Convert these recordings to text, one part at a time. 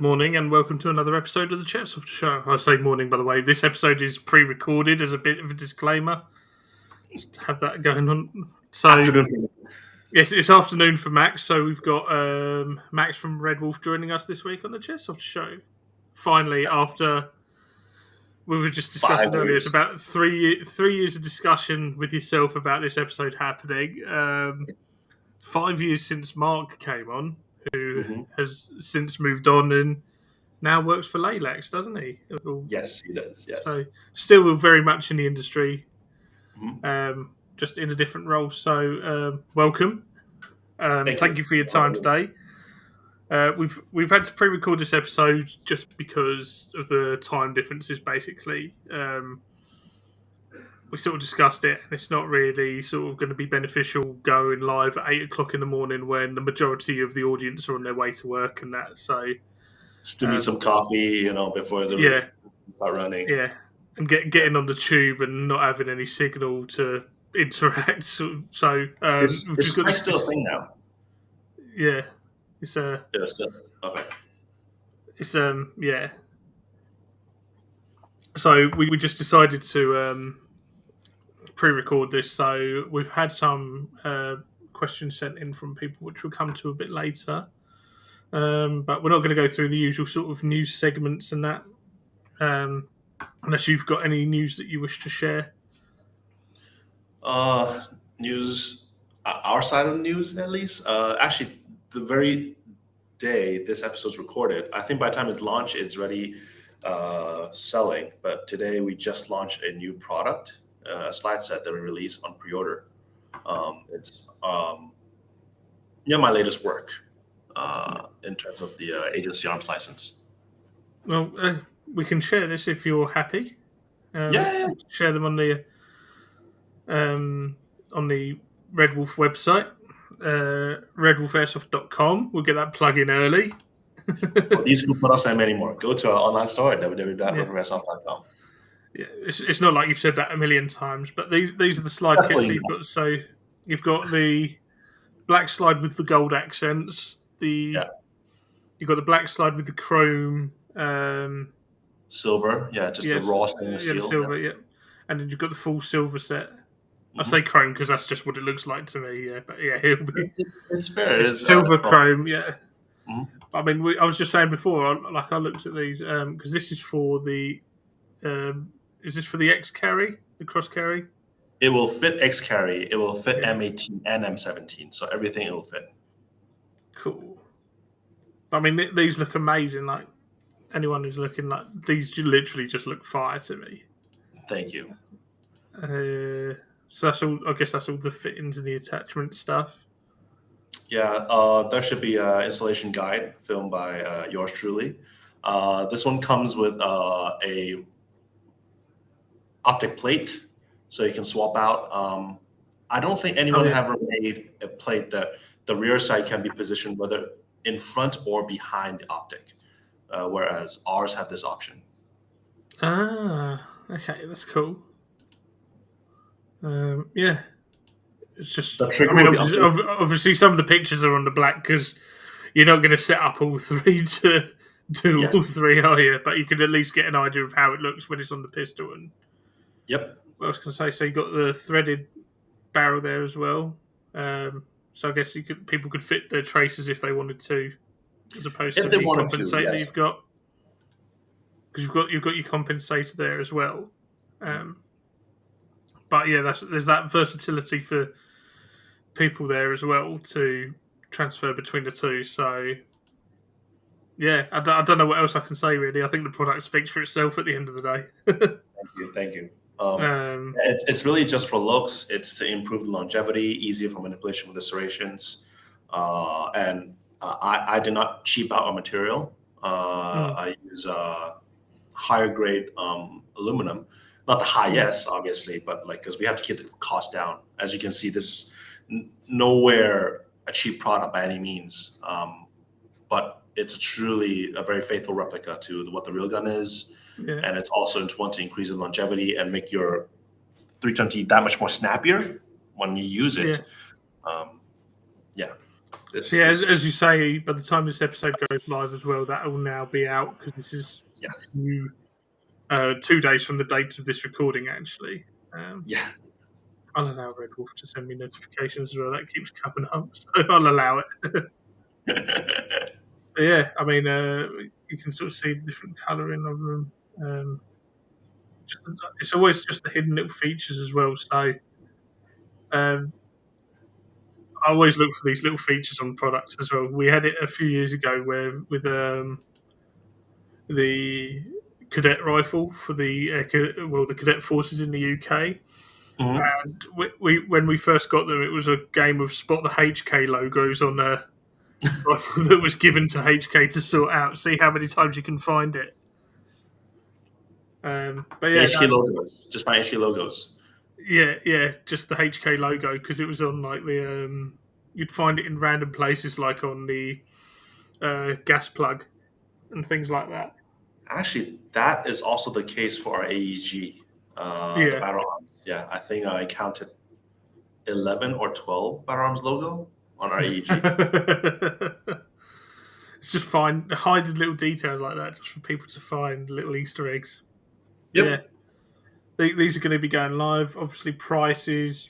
Good morning and welcome to another episode of the Airsoft Show. I say morning, by the way. This episode is pre-recorded as a bit of a disclaimer. Just to have that going on. So, Afternoon. yes, it's afternoon for Max. So we've got Max from Redwolf joining us this week on the Airsoft Show. Finally, after we were just discussing earlier, it's about three years of discussion with yourself about this episode happening. 5 years since Mark came on, who has since moved on and now works for Laylax, doesn't he? Yes, he does. Yes. So still very much in the industry, Mm-hmm. just in a different role. So welcome. Thank you for your time today. We've had to pre-record this episode just because of the time differences. Basically, we sort of discussed it, and it's not really sort of going to be beneficial going live at 8 o'clock in the morning when the majority of the audience are on their way to work and that. So still need some coffee, before the start running. Yeah, and getting on the tube and not having any signal to interact. So Is Skype still a thing now? Yeah, it's okay. It's yeah. So we just decided to pre-record this. So we've had some questions sent in from people, which we'll come to a bit later. But we're not going to go through the usual sort of news segments and that. Unless you've got any news that you wish to share. News, our side of the news at least. Actually, the very day this episode's recorded, I think by the time it's launched, it's already selling. But today we just launched a new product, a slide set that we released on pre-order. It's my latest work in terms of the agency arms license. Well, we can share this if you're happy. Share them on the Redwolf website, redwolfairsoft.com. We'll get that plug in early. For these who put us in anymore, go to our online store at www.redwolfairsoft.com. Yeah, it's not like you've said that a million times, but these are the slide kits you've got. So you've got the black slide with the gold accents. You've got the black slide with the chrome. Silver, the raw stainless steel. Silver, and then you've got the full silver set. I say chrome because that's just what it looks like to me. But it'll be. It's fair. It's silver chrome, Mm-hmm. I mean, I was just saying before, I looked at these because this is for the. Is this for the X carry, the cross carry? It will fit X carry. It will fit M18 and M17, so everything it will fit. Cool. I mean, these look amazing. Like anyone who's looking like these, literally just look fire to me. Thank you. So that's all. I guess that's all the fittings and the attachment stuff. Yeah, there should be an installation guide filmed by yours truly. This one comes with a optic plate, so you can swap out. I don't think anyone ever made a plate that the rear side can be positioned whether in front or behind the optic, whereas ours have this option. Okay, that's cool. It's just. Obviously, some of the pictures are on the black because you're not going to set up all three to do all three, are you? But you can at least get an idea of how it looks when it's on the pistol. And what else can I say? So you got the threaded barrel there as well. So I guess people could fit their traces if they wanted to, as opposed to the compensator that you've got. Because you've got your compensator there as well. But there's that versatility for people there as well to transfer between the two. So I don't know what else I can say really. I think the product speaks for itself at the end of the day. Thank you. It's really just for looks. It's to improve the longevity, easier for manipulation with the serrations. And I did not cheap out on material. I use higher grade aluminum, not the highest, obviously, but because we have to keep the cost down. As you can see, this is nowhere a cheap product by any means, but it's truly a very faithful replica to what the real gun is. And it's also want to increase the longevity and make your 320 that much more snappier when you use it. So yeah, as you say, by the time this episode goes live as well, that will now be out because this is 2 days from the date of this recording, actually. I'll allow Redwolf to send me notifications as well. That keeps coming up, so I'll allow it. But yeah, I mean, you can sort of see the different colouring of them. It's always just the hidden little features as well. So I always look for these little features on products as well. We had it a few years ago where with the cadet rifle for the cadet forces in the UK. And we when we first got them, it was a game of spot the HK logos on a rifle that was given to HK to sort out. See how many times you can find it. But yeah, HK logos. Just my HK logos. Yeah, just the HK logo because it was on like the you'd find it in random places like on the gas plug and things like that. Actually, that is also the case for our AEG. The Battle Arms. Yeah, I think I counted 11 or 12 Battle Arms logo on our AEG. It's just hiding little details like that just for people to find little Easter eggs. Yep. Yeah. These are going to be going live. Obviously, prices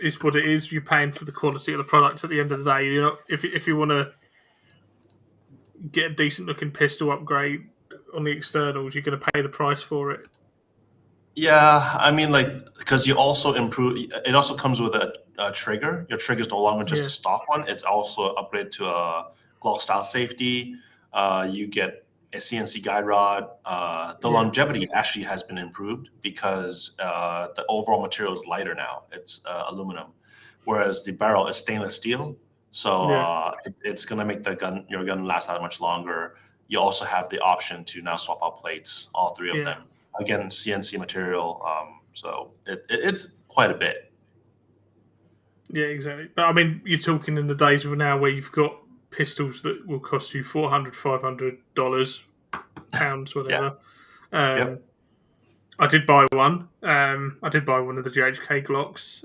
is what it is. You're paying for the quality of the product at the end of the day. You know, if you want to get a decent looking pistol upgrade on the externals, you're going to pay the price for it. Yeah, I mean, like, because you also improve. It also comes with a trigger. Your trigger is no longer just a stock one. It's also an upgrade to a Glock style safety. You get a CNC guide rod. The longevity actually has been improved because the overall material is lighter now. It's aluminum, whereas the barrel is stainless steel. So it's gonna make your gun last that much longer. You also have the option to now swap out plates, all three of them. Again, CNC material. So it's quite a bit. Yeah, exactly. But I mean, you're talking in the days of now where you've got pistols that will cost you $400, $500, pounds, whatever. I did buy one. I did buy one of the GHK Glocks,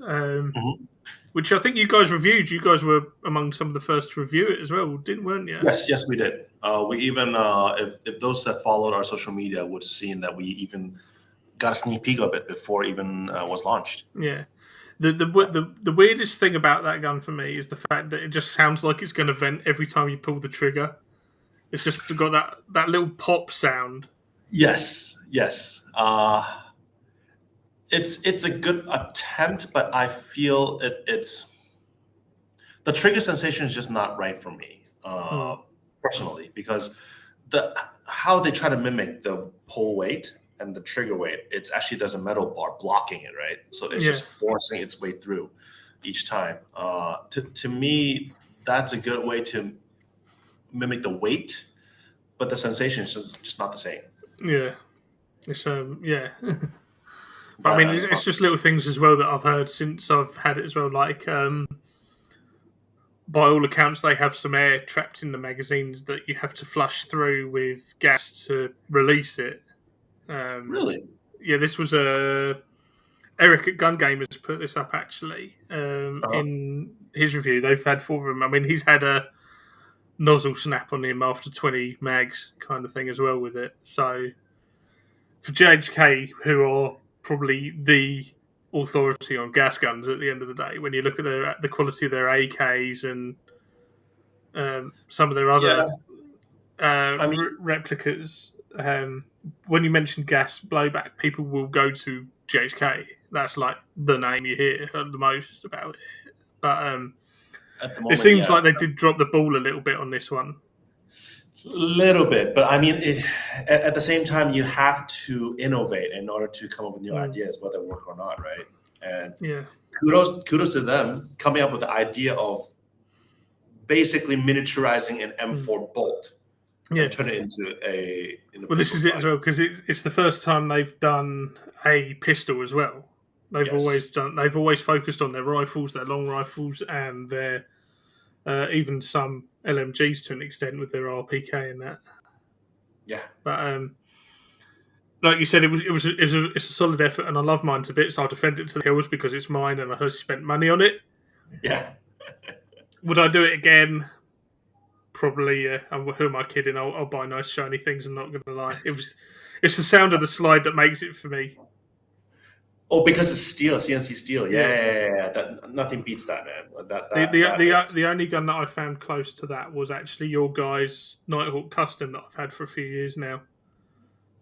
which I think you guys reviewed. You guys were among some of the first to review it as well, weren't you? Yes, we did. We even, if those that followed our social media would have seen that we even got a sneak peek of it before it even was launched. Yeah. The weirdest thing about that gun for me is the fact that it just sounds like it's going to vent every time you pull the trigger. It's just got that little pop sound. Yes. It's a good attempt, but I feel it's the trigger sensation is just not right for me personally, because how they try to mimic the pull weight and the trigger weight, it's actually there's a metal bar blocking it, right? So it's just forcing its way through each time. To me, that's a good way to mimic the weight, but the sensation is just not the same. Yeah, it's But I mean, it's just little things as well that I've heard since I've had it as well. Like, by all accounts, they have some air trapped in the magazines that you have to flush through with gas to release it. Really? Yeah, this was Eric at Gun Gamers put this up actually in his review. They've had 4 of them. I mean, he's had a nozzle snap on him after 20 mags kind of thing as well with it. So for GHK, who are probably the authority on gas guns at the end of the day, when you look at the quality of their AKs and some of their other replicas, when you mention gas blowback, people will go to GHK. That's like the name you hear the most about it. But at the moment, it seems like they did drop the ball a little bit on this one. Little bit, but I mean, at the same time, you have to innovate in order to come up with new ideas, whether they work or not, right? And kudos to them coming up with the idea of basically miniaturizing an M4 bolt and turn it into a. Well, this is it as well, because it's the first time they've done a pistol as well. They've always focused on their rifles, their long rifles, and their even some LMGs to an extent with their RPK and that. Yeah, but like you said, it's a solid effort, and I love mine to bits. I'll defend it to the hills because it's mine, and I spent money on it. Yeah. Would I do it again? Probably, yeah. Who am I kidding? I'll buy nice shiny things. I'm not going to lie. It's the sound of the slide that makes it for me. Oh, because it's steel, CNC steel. Yeah. That nothing beats that, man. The only gun that I found close to that was actually your guys' Nighthawk Custom that I've had for a few years now.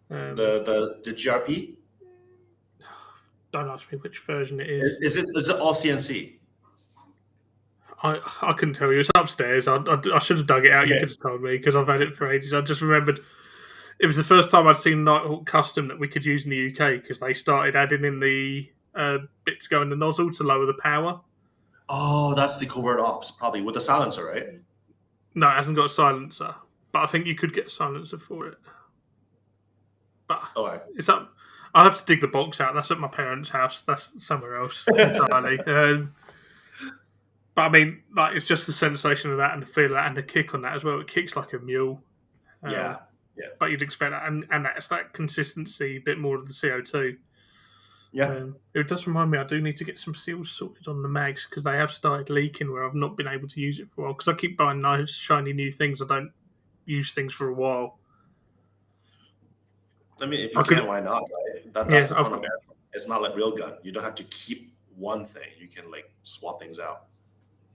The GRP. Don't ask me which version it is. Is it all CNC? I couldn't tell you. It's upstairs. I should have dug it out. You could have told me because I've had it for ages. I just remembered it was the first time I'd seen Nighthawk Custom that we could use in the UK because they started adding in the bits going in the nozzle to lower the power. Oh, that's the covert ops, probably with the silencer, right? No, it hasn't got a silencer, but I think you could get a silencer for it. But it's up. I'll have to dig the box out. That's at my parents' house. That's somewhere else entirely. But I mean, like, it's just the sensation of that and the feel of that and the kick on that as well. It kicks like a mule. Yeah. But you'd expect that, and that's that consistency, a bit more of the CO2. Yeah. It does remind me, I do need to get some seals sorted on the mags because they have started leaking where I've not been able to use it for a while because I keep buying nice, shiny new things. I don't use things for a while. I mean, if you can, why not? Right? That's the fun of it. It's not like real gun. You don't have to keep one thing. You can like swap things out.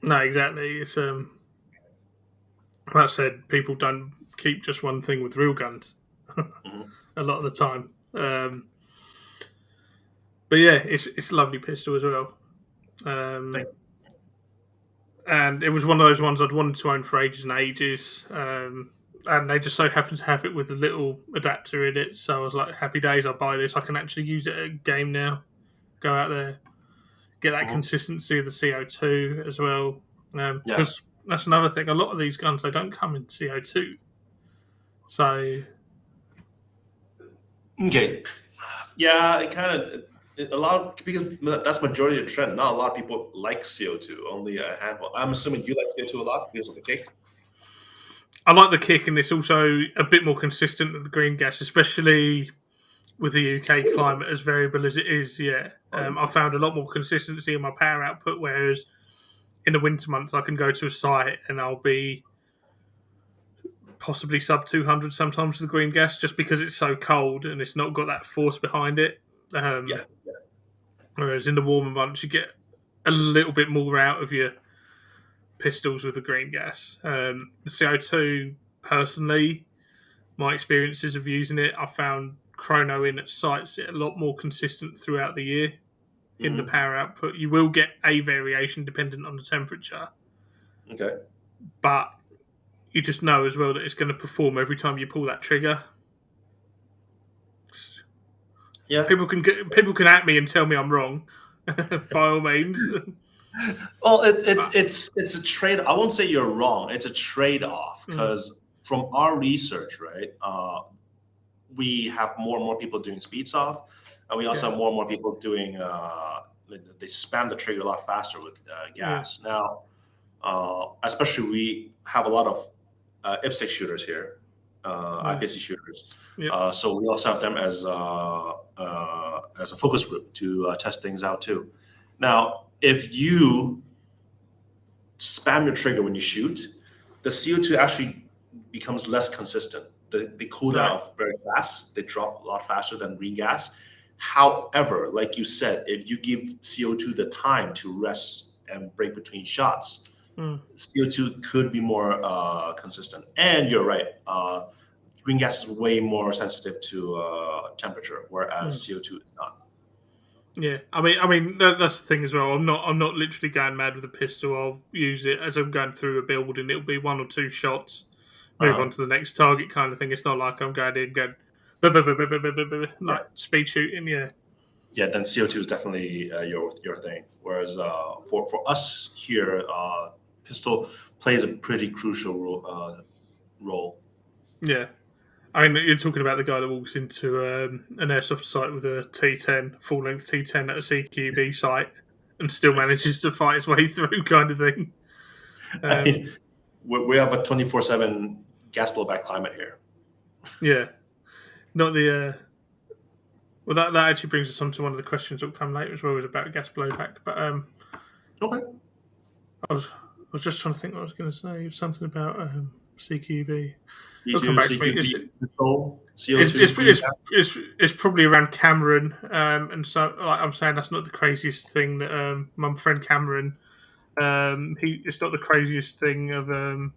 No, exactly. It's like I said, people don't keep just one thing with real guns a lot of the time. But yeah, it's a lovely pistol as well. And it was one of those ones I'd wanted to own for ages and ages. And they just so happened to have it with a little adapter in it. So I was like, happy days, I'll buy this. I can actually use it at a game now. Go out there, get that consistency of the CO2 as well. Because that's another thing. A lot of these guns, they don't come in CO2. So... Okay. Yeah, it kind of... because that's majority of the trend. Not a lot of people like CO2, only a handful. I'm assuming you like CO2 a lot because of the kick. I like the kick, and it's also a bit more consistent than the green gas, especially with the UK climate as variable as it is. Yeah, I found a lot more consistency in my power output, whereas in the winter months I can go to a site and I'll be possibly sub 200 sometimes with the green gas, just because it's so cold and it's not got that force behind it. Whereas in the warmer months, you get a little bit more out of your pistols with the green gas. The CO2, personally, my experiences of using it, I found chrono in at sites a lot more consistent throughout the year in the power output. You will get a variation dependent on the temperature. Okay. But you just know as well that it's going to perform every time you pull that trigger. Yeah, people can at me and tell me I'm wrong, by all means. Well, it's a trade. I won't say you're wrong. It's a trade-off because from our research, right, we have more and more people doing speed soft, and we also have more and more people doing. They spam the trigger a lot faster with gas now. Especially we have a lot of IPSC shooters here, IPSC shooters. So we also have them as a focus group to test things out too. Now, if you spam your trigger when you shoot, the CO2 actually becomes less consistent. They cool down very fast. They drop a lot faster than regas. However, like you said, if you give CO2 the time to rest and break between shots, CO2 could be more consistent. And you're right. Green gas is way more sensitive to temperature, whereas CO2 is not. Yeah, I mean that's the thing as well. I'm not literally going mad with a pistol. I'll use it as I'm going through a build, and it'll be one or two shots, move on to the next target kind of thing. It's not like I'm going in going like speed shooting. Yeah, then CO2 is definitely your thing. Whereas for us here, pistol plays a pretty crucial role. Yeah. I mean, you're talking about the guy that walks into an airsoft site with a T10, full-length T10 at a CQB site and still manages to fight his way through kind of thing. I mean, we have a 24/7 gas blowback climate here. Yeah. Not the... Well, that actually brings us on to one of the questions that will come later as well, is about gas blowback. But okay. was just trying to think what I was going to say. Something about CQB. It'll come back to me. It's probably around Cameron, and so like I'm saying that's not the craziest thing that my friend Cameron. It's not the craziest thing of playing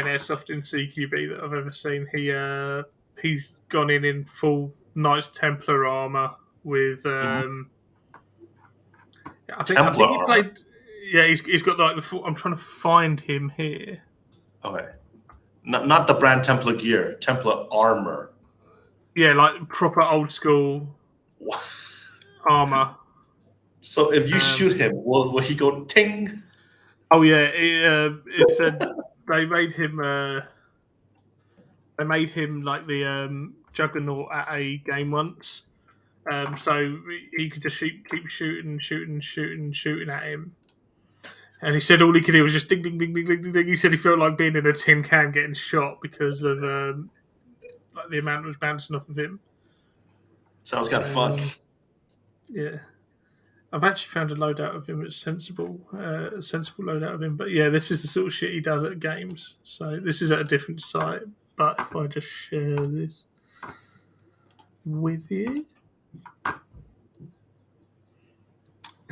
airsoft in CQB that I've ever seen. He's gone in full Knights Templar armor with. I think he played. Yeah, he's got like the full. I'm trying to find him here. Okay, not the brand Templar gear, Templar armor. Yeah, like proper old school armor. So if you shoot him, will he go ting? Oh yeah, it said they made him. They made him like the juggernaut at a game once, so he could just keep shooting at him. And he said all he could do was just ding, ding, ding, ding, ding, ding, ding. He said he felt like being in a tin can getting shot because of like the amount that was bouncing off of him. Sounds kind of fun. Yeah. I've actually found a loadout of him that's sensible loadout of him. But yeah, this is the sort of shit he does at games. So this is at a different site. But if I just share this with you.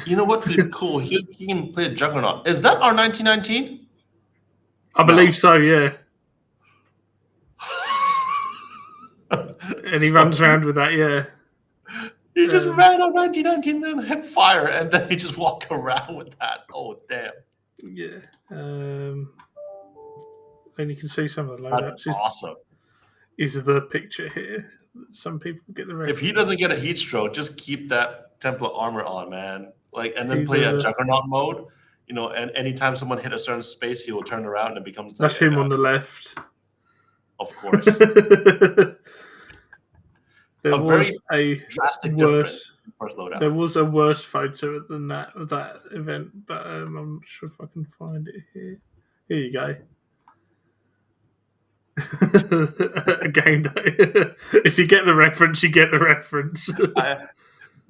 You know what would be cool? He can play a Juggernaut. Is that our 1919? I believe so, yeah. And he runs around with that, yeah. He just ran on 1919, then hit fire, and then he just walked around with that. Oh, damn. Yeah. And you can see some of the loadouts. That's awesome. Is the picture here. Some people get the reference. If he doesn't get a heat stroke, just keep that Templar armor on, man. Like, and then play a Juggernaut mode. You know, and anytime someone hit a certain space, he will turn around and it becomes. That's him on the left. Of course. There was a drastic difference in first loadout. There was a worse photo than that of that event, but I'm not sure if I can find it here. Here you go. Game day. If you get the reference, you get the reference.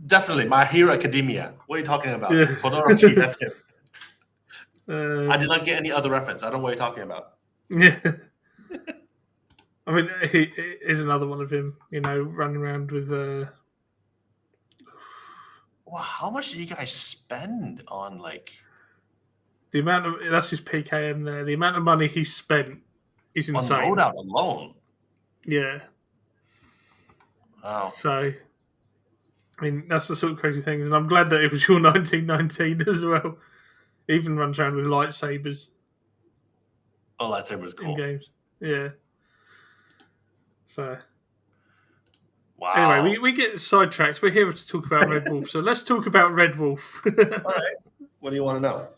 Definitely, My Hero Academia. What are you talking about? Yeah. Todoroki, that's it. I did not get any other reference. I don't know what you're talking about. Yeah. I mean, he is another one of him, you know, running around with. Wow, how much do you guys spend on like? The amount of that's his PKM there. The amount of money he spent is insane. On loadout alone. Yeah. Wow. So, I mean, that's the sort of crazy things, and I'm glad that it was your 1919 as well. He even runs around with lightsabers. Oh, lightsabers cool. In games, yeah. So, wow. Anyway, we get sidetracked. We're here to talk about Redwolf, so let's talk about Redwolf. All right. What do you want to know?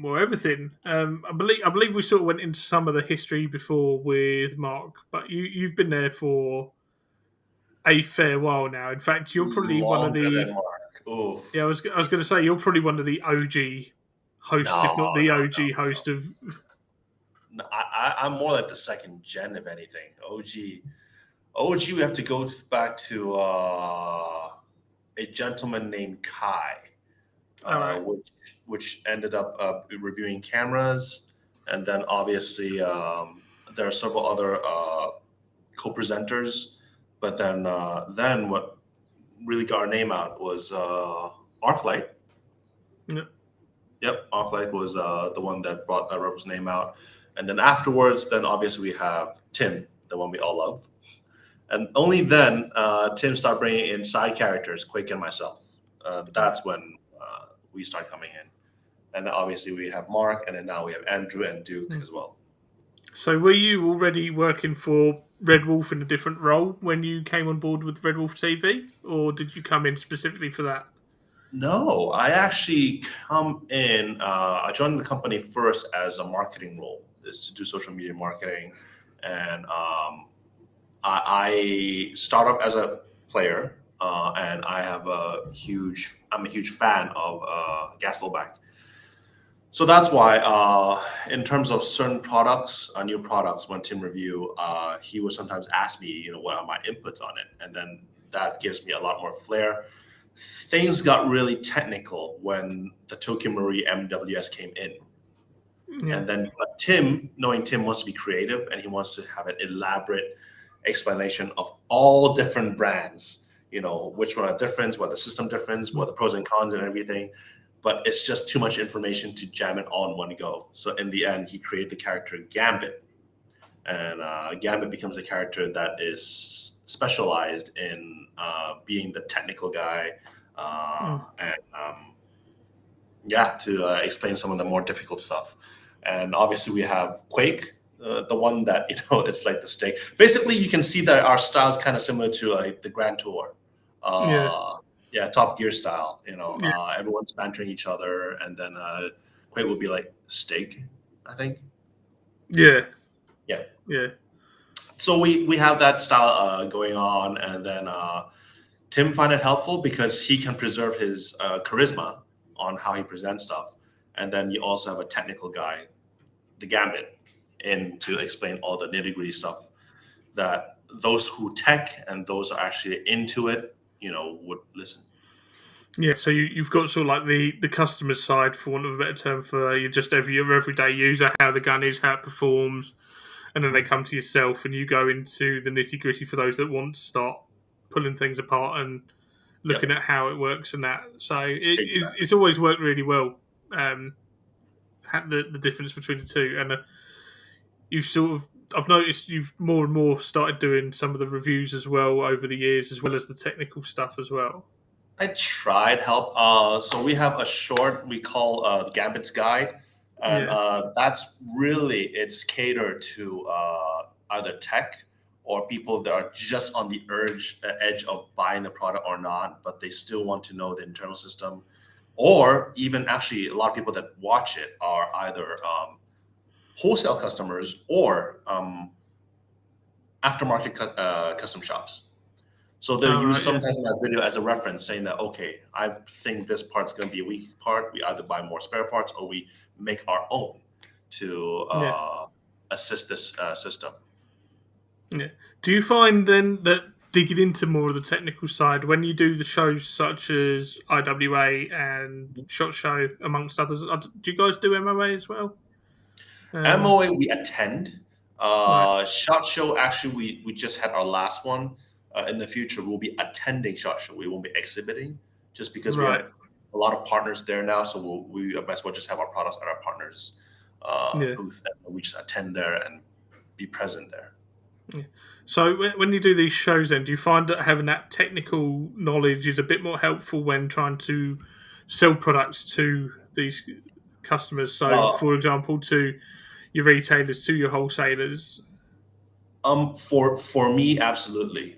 Well, everything. I believe we sort of went into some of the history before with Mark, but you've been there for a fair while now. In fact, you're probably one of the. Than Mark. Oof. Yeah, I was going to say you're probably one of the OG hosts, if not the OG host of. No, I'm more like the second gen, if anything. OG, we have to go back to a gentleman named Kai, which ended up reviewing cameras, and then obviously there are several other co-presenters. But then what really got our name out was Arclight. Yep, Arclight was the one that brought Redwolf's name out. And then afterwards, then obviously we have Tim, the one we all love. And only then Tim started bringing in side characters, Quake and myself. That's when we start coming in. And then obviously we have Mark, and then now we have Andrew and Duke as well. So were you already working for Redwolf in a different role when you came on board with Redwolf TV? Or did you come in specifically for that? No, I actually come in. I joined the company first as a marketing role, is to do social media marketing, and I start up as a player, and I'm a huge fan of gas blowback. So that's why, in terms of certain products, new products, when Tim review, he would sometimes ask me, what are my inputs on it, and then that gives me a lot more flair things got really technical when the Tokyo Marui MWS came in. Yeah. And then Tim wants to be creative and he wants to have an elaborate explanation of all different brands, which one are different, what the system difference, what the pros and cons and everything. But it's just too much information to jam it all in one go. So in the end, he created the character Gambit. And Gambit becomes a character that is specialized in being the technical guy to explain some of the more difficult stuff. And obviously we have Quake, the one that, it's like the stake. Basically, you can see that our style is kind of similar to like the Grand Tour. Top Gear style, everyone's bantering each other. And then Quake will be like stake, I think. Yeah. So we have that style going on. And then Tim find it helpful because he can preserve his charisma on how he presents stuff. And then you also have a technical guy, the Gambit, in to explain all the nitty-gritty stuff that those who tech and those are actually into it, would listen. Yeah, so you've got sort of like the customer side, for want of a better term, for your everyday user, how the gun is, how it performs, and then they come to yourself and you go into the nitty-gritty for those that want to start pulling things apart and looking at how it works and that. So it's always worked really well. The difference between the two, and I've noticed you've more and more started doing some of the reviews as well over the years, as well as the technical stuff as well. I tried help. So we have a short we call Gambit's Guide, and that's really it's catered to either tech or people that are just on the edge of buying the product or not, but they still want to know the internal system. Or even actually a lot of people that watch it are either wholesale customers or aftermarket custom shops. So they'll use sometimes that video as a reference saying that, okay, I think this part's going to be a weak part. We either buy more spare parts or we make our own to assist this system. Yeah. Do you find then that digging into more of the technical side, when you do the shows such as IWA and SHOT Show, amongst others, do you guys do MOA as well? MOA we attend. SHOT Show, actually, we just had our last one. In the future, we'll be attending SHOT Show. We won't be exhibiting just because we have a lot of partners there now. So we might as well just have our products at our partners' booth. And we just attend there and be present there. Yeah. So when you do these shows then, do you find that having that technical knowledge is a bit more helpful when trying to sell products to these customers? So, for example, to your retailers, to your wholesalers? For me, absolutely.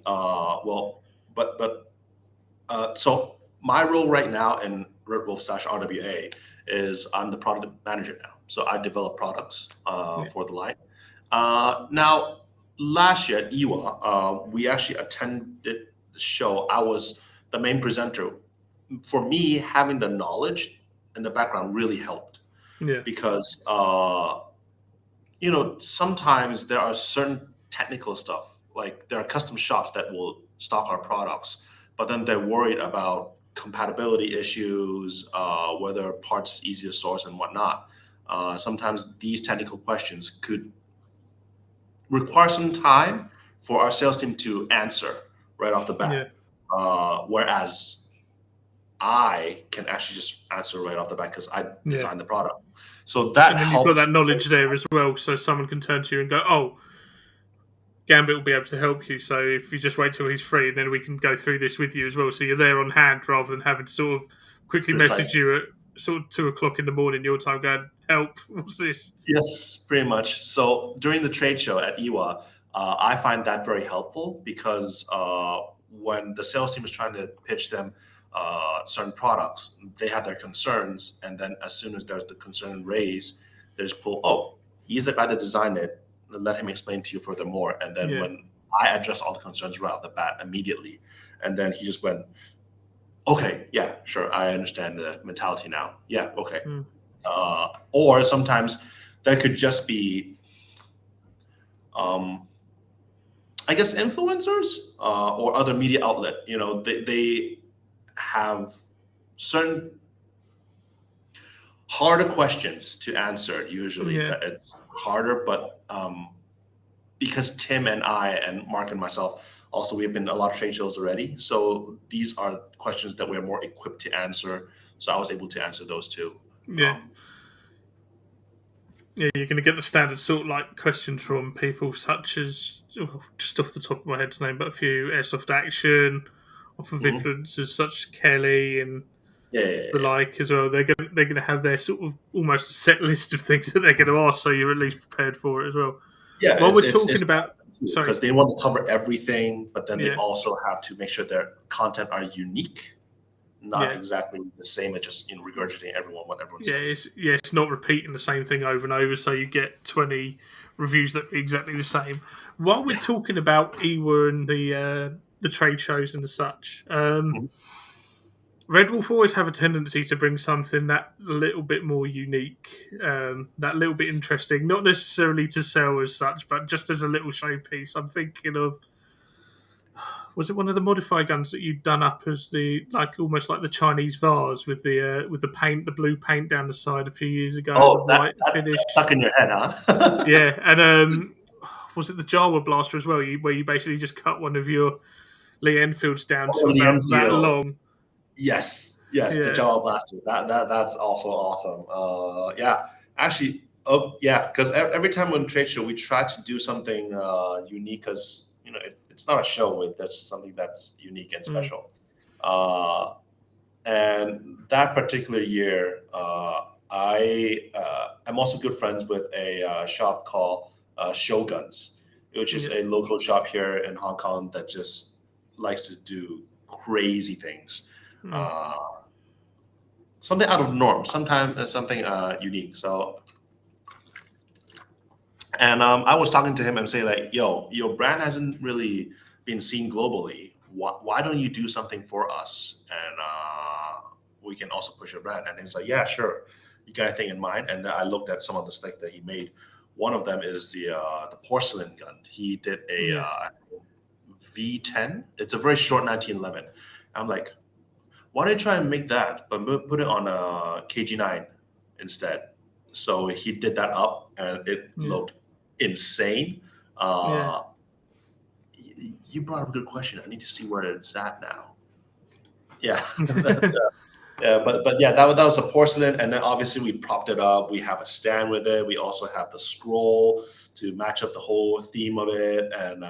So my role right now in Redwolf /RWA is I'm the product manager now. So I develop products for the line. Now, last year at IWA, we actually attended the show. I was the main presenter. For me, having the knowledge and the background really helped. Because sometimes there are certain technical stuff, like there are custom shops that will stock our products, but then they're worried about compatibility issues, whether parts is easy to source and whatnot. Sometimes these technical questions could require some time for our sales team to answer right off the bat. Whereas I can actually just answer right off the bat because I designed the product. So that and then you've got that knowledge there as well, so someone can turn to you and go, "Oh, Gambit will be able to help you. So if you just wait till he's free, and then we can go through this with you as well." So you're there on hand rather than having to sort of quickly message you at sort of 2:00 in the morning your time, going, "Help! What's this?" Yes, pretty much. So during the trade show at IWA, I find that very helpful because when the sales team is trying to pitch them certain products, they have their concerns, and then as soon as there's the concern raised, they just pull, "Oh, he's the guy that designed it. Let him explain to you furthermore." And then when I address all the concerns right off the bat immediately, and then he just went, "Okay, yeah, sure, I understand the mentality now. Yeah, okay." Or sometimes there could just be, I guess, influencers or other media outlet. They have certain harder questions to answer. Usually, it's harder, but because Tim and I and Mark and myself also, we've been a lot of trade shows already. So these are questions that we're more equipped to answer. So I was able to answer those too. Yeah. Yeah, you're going to get the standard sort of like questions from people such as, just off the top of my head to name, but a few Airsoft Action, off of influencers such as Kelly and the like as well. They're going to have their sort of almost a set list of things that they're going to ask, so you're at least prepared for it as well. Yeah, while we're talking about, because they want to cover everything, but then they also have to make sure their content are unique. Not exactly the same as just regurgitating what everyone says. It's not repeating the same thing over and over, so you get 20 reviews that are exactly the same. While we're talking about EWA and the trade shows and the such, Redwolf always have a tendency to bring something that little bit more unique, that little bit interesting, not necessarily to sell as such, but just as a little showpiece. I'm thinking of, was it one of the modified guns that you'd done up as almost like the Chinese vase with the paint, the blue paint down the side a few years ago? Oh, that's stuck in your head, huh? Yeah, and was it the Jawa blaster as well? Where you basically just cut one of your Lee Enfields down to about that long. Yes, the Jawa blaster. That's also awesome. Actually, because every time on trade show we try to do something unique, because it's not a show. That's something that's unique and special. And that particular year, I'm also good friends with a shop called Shoguns, which is a local shop here in Hong Kong that just likes to do crazy things. Something out of norm, sometimes something unique. So, and I was talking to him and saying like, "Yo, your brand hasn't really been seen globally. Why don't you do something for us? And we can also push your brand." And he's like, "Yeah, sure. You got anything in mind?" And then I looked at some of the stuff that he made. One of them is the porcelain gun. He did a V10. It's a very short 1911. I'm like, why don't you try and make that, but put it on a KG9 instead? So he did that up, and it looked insane. You brought up a good question. I need to see where it's at now. Yeah. But yeah, that was a porcelain, and then obviously we propped it up. We have a stand with it. We also have the scroll to match up the whole theme of it, and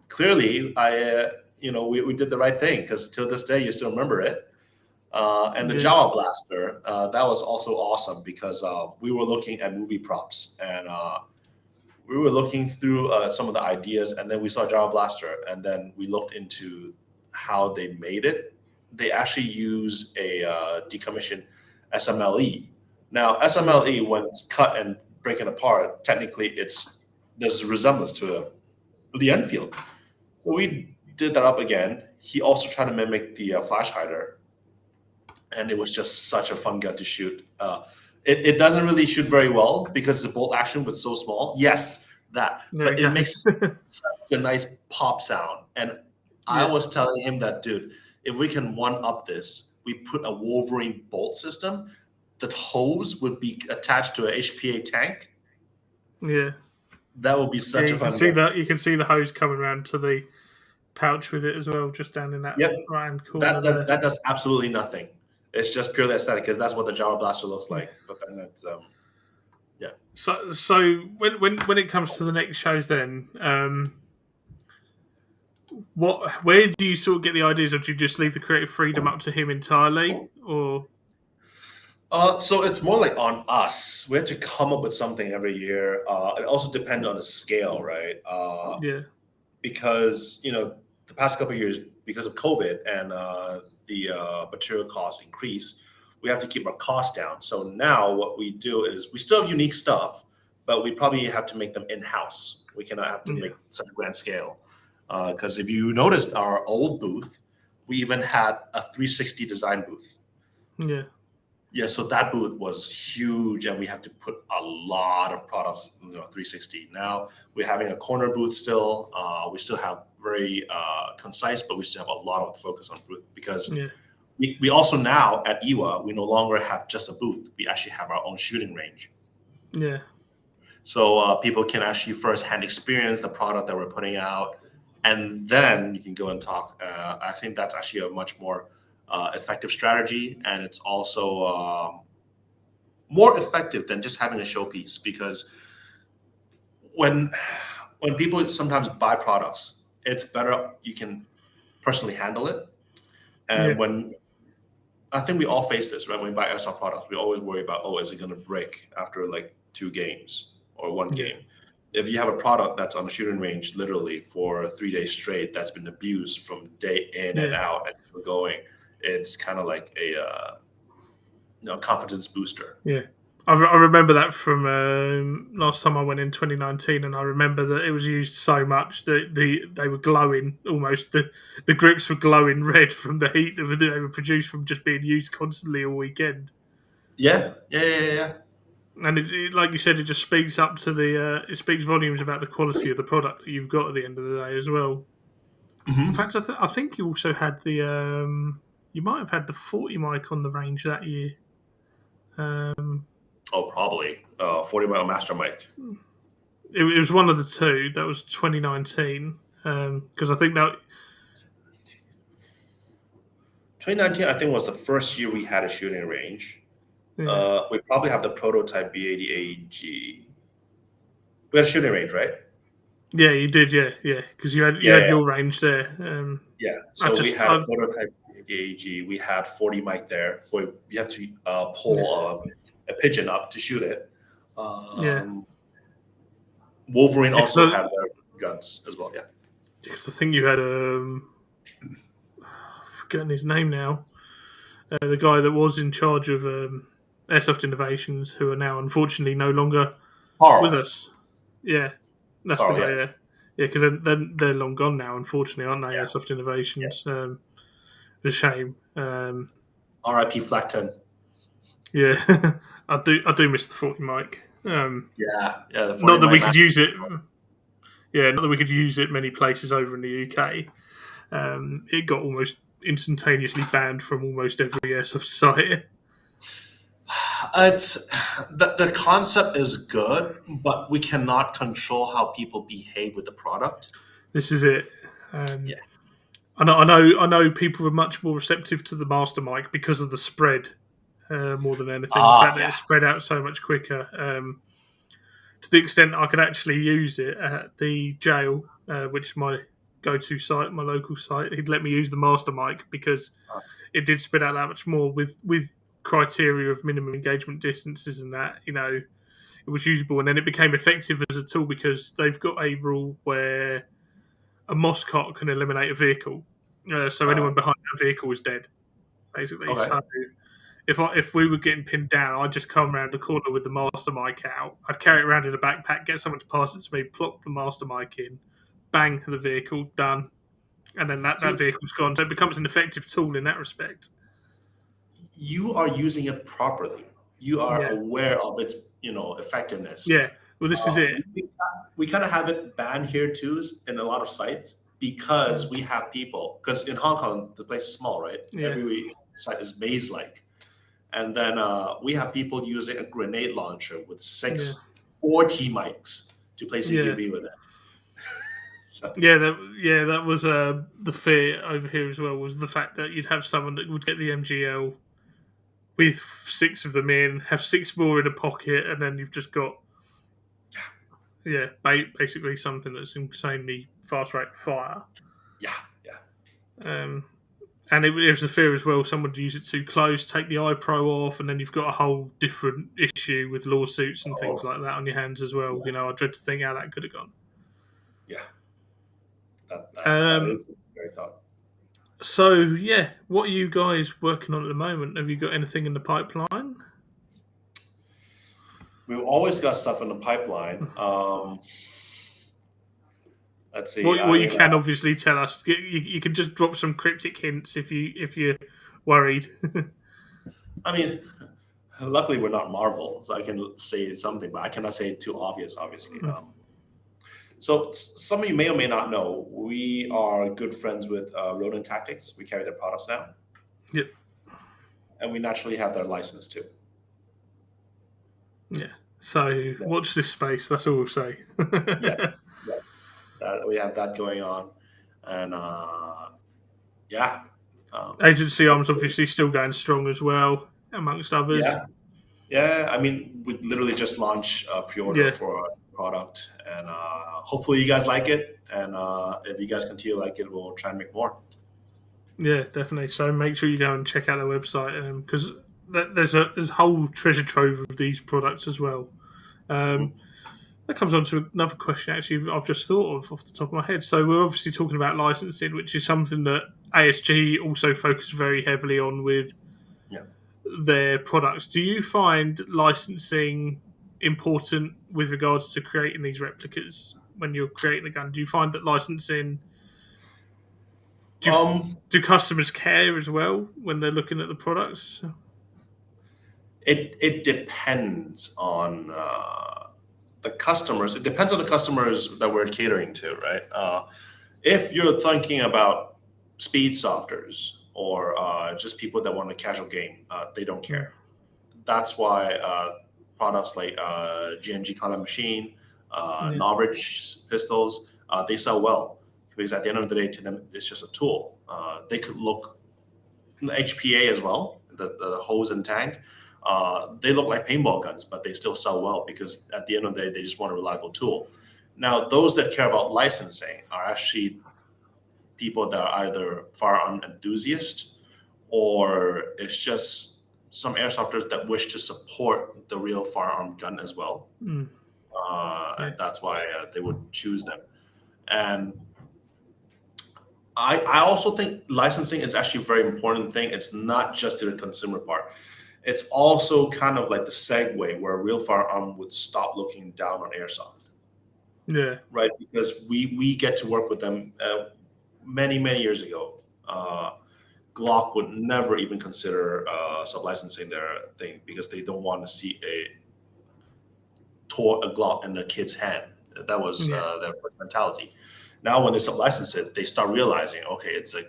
clearly, we did the right thing, because till this day you still remember it. And the Jawa blaster, that was also awesome, because we were looking at movie props, and we were looking through some of the ideas, and then we saw Jawa blaster, and then we looked into how they made it. They actually use a decommissioned SMLE. Now, SMLE, when it's cut and breaking apart, technically there's a resemblance to the Enfield. So we did that up again. He also tried to mimic the flash hider, and it was just such a fun gun to shoot. It doesn't really shoot very well because it's a bolt action, but so small. Yes, that. But it makes such a nice pop sound. And I was telling him that, dude, if we can one-up this, we put a Wolverine bolt system, the hose would be attached to a HPA tank. Yeah. That would be such a fun gun. You can see the hose coming around to the pouch with it as well, just down in that right-hand corner. That does absolutely nothing. It's just purely aesthetic, because that's what the Jawa blaster looks like. But then it's So when it comes to the next shows, then where do you sort of get the ideas, or do you just leave the creative freedom up to him entirely, or? So it's more like on us. We have to come up with something every year. It also depends on the scale, right? Because the past couple of years, because of COVID and the material costs increase, we have to keep our costs down. So now what we do is we still have unique stuff, but we probably have to make them in-house. We cannot have to make such a grand scale. Because if you noticed our old booth, we even had a 360 design booth. Yeah, so that booth was huge, and we have to put a lot of products, 360. Now we're having a corner booth still. We still have very concise, but we still have a lot of focus on booth because we also now at EWA, we no longer have just a booth. We actually have our own shooting range. Yeah. So people can actually firsthand experience the product that we're putting out, and then you can go and talk. I think that's actually a much more effective strategy, and it's also more effective than just having a showpiece, because when people sometimes buy products, it's better you can personally handle it. And when I think we all face this, right? When we buy Airsoft products, we always worry about, is it going to break after like 2 games or 1 game? If you have a product that's on the shooting range literally for 3 days straight, that's been abused from day in and out and still going, it's kind of like a confidence booster. Yeah. I remember that from last time I went in 2019, and I remember that it was used so much that they were glowing almost. The grips were glowing red from the heat that they were produced from just being used constantly all weekend. Yeah. And it, like you said, it just speaks up to it speaks volumes about the quality of the product that you've got at the end of the day as well. Mm-hmm. In fact, I think you also had you might have had the 40 mic on the range that year. Probably 40 mic master mic. It was one of the two. That was 2019, because I think that 2019, I think, was the first year we had a shooting range. We probably have the prototype B80AG. We had a shooting range, right? Yeah, you did. Yeah, because you had your range there. So we had a prototype B80AG. We had 40 mic there, where you have to pull a pigeon up to shoot it. Wolverine also had their guns as well. Yeah, because I think you had I'm forgetting his name now. The guy that was in charge of Airsoft Innovations, who are now unfortunately no longer with us. Yeah, that's the guy. Yeah, because they're long gone now, unfortunately, aren't they? Airsoft Innovations. It's a shame. R.I.P. Flackton. Yeah, I do miss the 40 mic. The 40 not that we could use it. Yeah, not that we could use it many places over in the UK. It got almost instantaneously banned from almost every Airsoft site. It's the concept is good, but we cannot control how people behave with the product. This is it. I know people were much more receptive to the master mic because of the spread, more than anything. The fact that it spread out so much quicker. To the extent I could actually use it at the jail, which is my go-to site, my local site. He'd let me use the master mic because it did spread out that much more with criteria of minimum engagement distances and that. It was usable, and then it became effective as a tool because they've got a rule where a moss cart can eliminate a vehicle, so anyone behind that vehicle is dead, basically. So if we were getting pinned down, I'd just come around the corner with the master mic out. I'd carry it around in a backpack, get someone to pass it to me, plop the master mic in, bang the vehicle, done, and then that vehicle's gone. So it becomes an effective tool in that respect. You are using it properly. You are aware of its effectiveness. Yeah. Well, this is it. We kind of have it banned here too in a lot of sites because we have people. Because in Hong Kong, the place is small, right? Yeah. Every site is maze-like. And then we have people using a grenade launcher with 40 mics to place a UB with it. So. That was the fear over here as well, was the fact that you'd have someone that would get the MGL with 6 of them in, have 6 more in a pocket, and then you've just got basically something that's insanely fast rate of fire. And it was a fear as well, someone would use it too close, take the iPro off, and then you've got a whole different issue with lawsuits and things like that on your hands as well. I dread to think how that could have gone. Yeah. That is very thought. So, what are you guys working on at the moment? Have you got anything in the pipeline? We've always got stuff in the pipeline. Let's see. What you can obviously tell us. You can just drop some cryptic hints if you're worried. I mean, luckily we're not Marvel, so I can say something, but I cannot say it too obvious, obviously. So some of you may or may not know, we are good friends with Rodent Tactics. We carry their products now. Yep. And we naturally have their license too. Yeah. So watch this space. That's all we'll say. Yeah. We have that going on. And yeah. Agency Arms obviously still going strong as well, amongst others. Yeah. I mean, we literally just launched a pre-order for a product, and hopefully you guys like it. And if you guys continue to like it, we'll try and make more. Yeah, definitely. So make sure you go and check out their website, because there's a whole treasure trove of these products as well. That comes on to another question, actually, I've just thought of off the top of my head. So we're obviously talking about licensing, which is something that ASG also focus very heavily on with their products. Do you find licensing important with regards to creating these replicas when you're creating the gun? Do you find that licensing... Do customers care as well when they're looking at the products? It depends on the customers. It depends on the customers that we're catering to, right? If you're thinking about speed softers or just people that want a casual game, they don't care. That's why products like GNG Combat Machine, Novridge pistols, they sell well, because at the end of the day, to them, it's just a tool. They could look HPA as well, the hose and tank. They look like paintball guns, but they still sell well because at the end of the day, they just want a reliable tool. Now, those that care about licensing are actually people that are either firearm enthusiasts, or it's just some airsofters that wish to support the real firearm gun as well. And that's why they would choose them. And I also think licensing is actually a very important thing. It's not just to the consumer part. It's also kind of like the segue where a real firearm would stop looking down on airsoft. Yeah. Right? Because we get to work with them many, many years ago. Glock would never even consider sub-licensing their thing because they don't want to see a Glock in a kid's hand. That was their mentality. Now, when they sub-license it, they start realizing, okay, it's a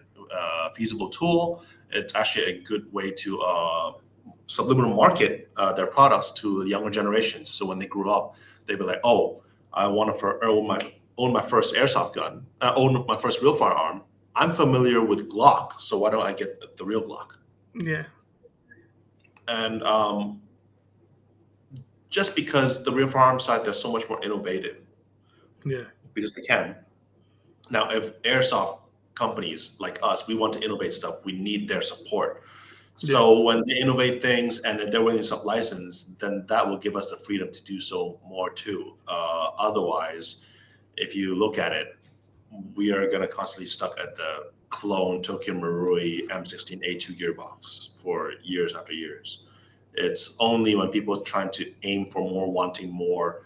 feasible tool. It's actually a good way to subliminal market their products to the younger generations. So when they grew up, they'd be like, oh, I want to own my first airsoft gun, own my first real firearm. I'm familiar with Glock, so why don't I get the real Glock? Yeah. And just because the real firearm side, they're so much more innovative. Yeah. Because they can. Now, if airsoft companies like us, we want to innovate stuff, we need their support. So when they innovate things and if they're willing to sub-license, then that will give us the freedom to do so more too. Otherwise, if you look at it, we are going to constantly stuck at the clone Tokyo Marui M16A2 gearbox for years after years. It's only when people are trying to aim for more, wanting more,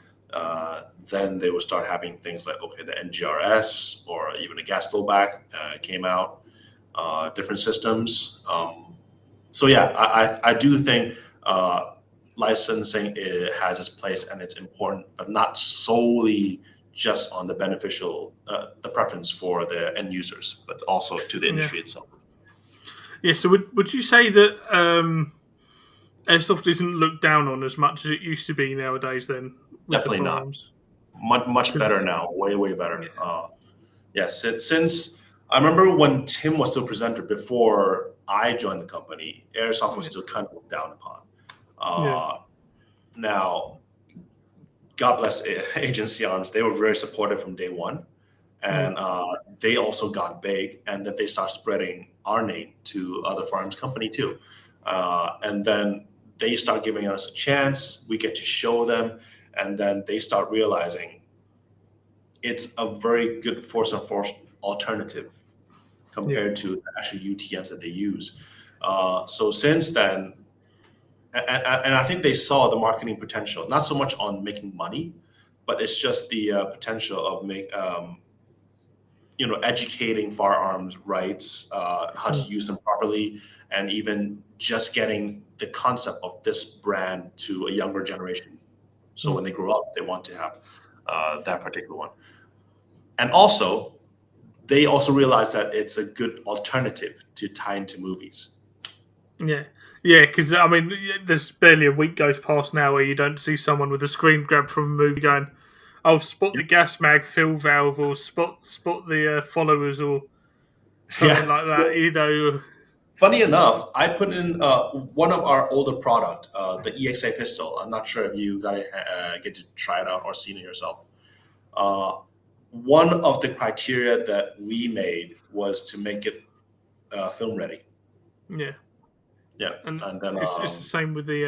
then they will start having things like, okay, the NGRS or even the gas blowback came out, different systems. So yeah, I do think licensing has its place and it's important, but not solely just on the beneficial, the preference for the end users, but also to the industry itself. Yeah. So would you say that airsoft isn't looked down on as much as it used to be nowadays? Then definitely not. Much better now. Way better. Yes. Since I remember when Tim was still presenter before I joined the company, airsoft was still kind of looked down upon. Now, God bless Agency Arms. They were very supportive from day one. And they also got big, and then they start spreading our name to other firearms company too. And then they start giving us a chance. We get to show them, and then they start realizing it's a very good force and force alternative compared to the actual UTMs that they use. So since then, and I think they saw the marketing potential, not so much on making money, but it's just the potential of educating firearms rights, how to use them properly, and even just getting the concept of this brand to a younger generation. So when they grow up, they want to have that particular one. And also, they also realize that it's a good alternative to tie into movies. Yeah. Yeah, because, I mean, there's barely a week goes past now where you don't see someone with a screen grab from a movie going, "Oh, spot the gas mag fill valve," or spot the followers, or something like that. You know. Funny enough, I put in one of our older product, the EXA pistol. I'm not sure if you got get to try it out or seen it yourself. One of the criteria that we made was to make it film ready. Yeah. Yeah, and then it's the same with the